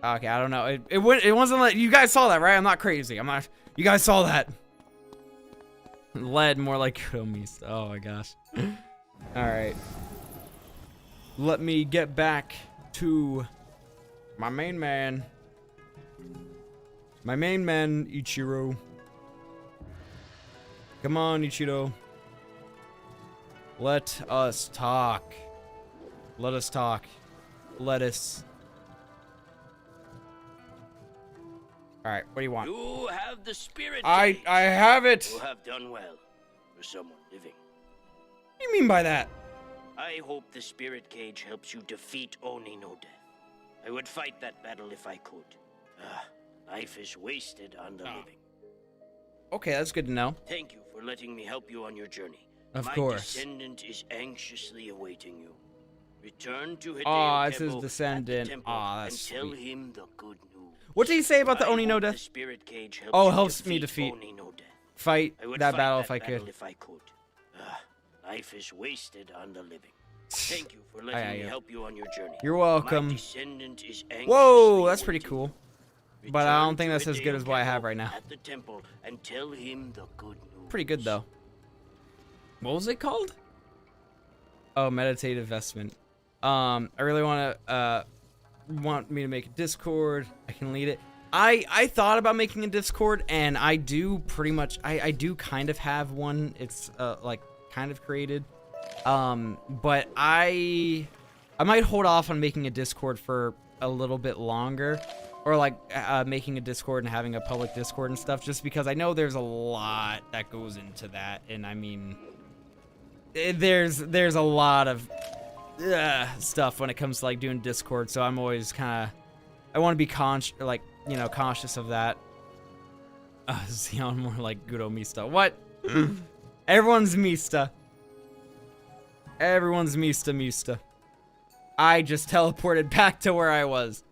Okay, I don't know. It wasn't like you guys saw that, right? I'm not crazy. I'm not. You guys saw that. Lead, more like Kudomis. Oh my gosh. All right. Let me get back to my main man. My main man, Ichiro. Come on, Ichiro. Let us talk. Let us talk. Let us. Alright, what do you want? You have the spirit. I have it. You have done well for someone living. What do you mean by that? I hope the spirit cage helps you defeat Oni no Death. I would fight that battle if I could. Life is wasted on the living. Okay, that's good to know. Thank you for letting me help you on your journey. Of My course. descendant is anxiously awaiting you. Return to Hideo Aw, it's his Kebo descendant. at the temple Aw, that's and tell sweet. him the good news. What did he say about the I Oni no hope Death? the spirit cage helps Oh, you helps me defeat. Oni no Death. Fight I would that fight battle that if I battle could. if I could. Life is wasted on the living. Thank you for letting me help you on your journey. You're welcome. My descendant is Whoa, that's anxiously pretty awaiting cool. you. But I don't Return think to that's as good Hideo as what I have Kebo right now. At the temple and tell him the good news. Pretty good though. What was it called? Oh, meditative vestment. I really want me to make a Discord. I can lead it. I thought about making a Discord, and I do pretty much. I do kind of have one. It's like kind of created. But I might hold off on making a Discord for a little bit longer, or like making a Discord and having a public Discord and stuff, just because I know there's a lot that goes into that, and I mean, there's a lot of stuff when it comes to like doing Discord, so I'm always kind of I want to be cautious of that. Xeon more like Gudo Mista. What? Everyone's Mista. Everyone's Mista. I just teleported back to where I was.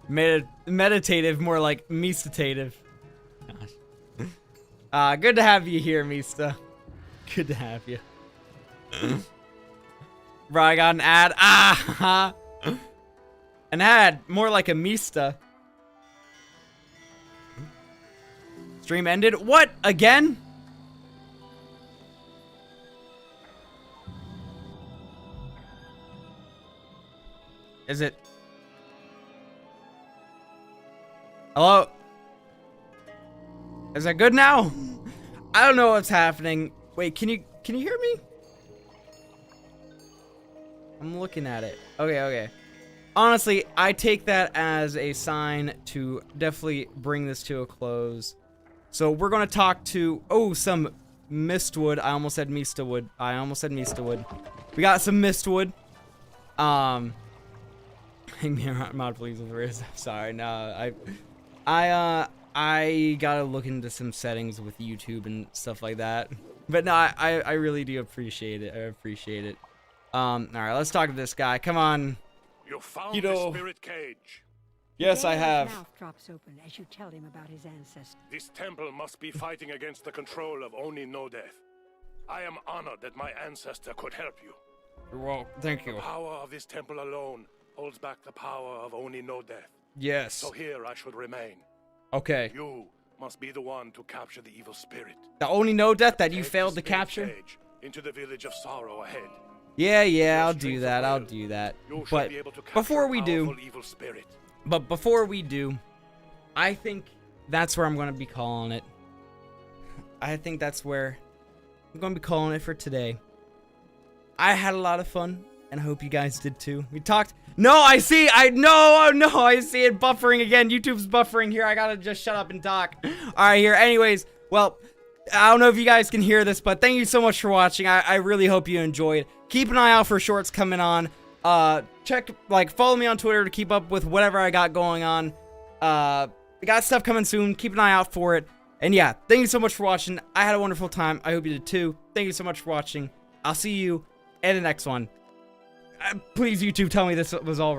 Meditative, more like Mistatative. Gosh. Good to have you here, Mista. Good to have you. Bro, I got an ad. An ad, more like a Mista. Stream ended. What? Again? Is it? Hello? Is that good now? I don't know what's happening. Wait, can you hear me? I'm looking at it. Okay. Honestly, I take that as a sign to definitely bring this to a close. So we're gonna talk to some Mistwood. I almost said Mistawood. We got some Mistwood. Mod please with Riz. Sorry, no, I gotta look into some settings with YouTube and stuff like that. But no, I really do appreciate it. I appreciate it. Alright, let's talk to this guy. Come on. You found the spirit cage. Yes, I have. His mouth drops open as you tell him about his ancestors. This temple must be fighting against the control of Oni no Death. I am honored that my ancestor could help you. Well, thank you. The power of this temple alone holds back the power of Oni no Death. Yes. So here I should remain. Okay. You must be the one to capture the evil spirit. The Oni no Death that you Take failed the to spirit capture? cage into the village of sorrow ahead. Yeah, I'll do that. But before we do, I think that's where I'm going to be calling it. I think that's where I'm going to be calling it for today. I had a lot of fun, and I hope you guys did too. We talked. No, I see. I see it buffering again. YouTube's buffering here. I gotta just shut up and talk. All right, here. Anyways, well, I don't know if you guys can hear this, but thank you so much for watching. I really hope you enjoyed. Keep an eye out for shorts coming on. Follow me on Twitter to keep up with whatever I got going on. We got stuff coming soon. Keep an eye out for it. And yeah, thank you so much for watching. I had a wonderful time. I hope you did too. Thank you so much for watching. I'll see you in the next one. Please, YouTube, tell me this was over.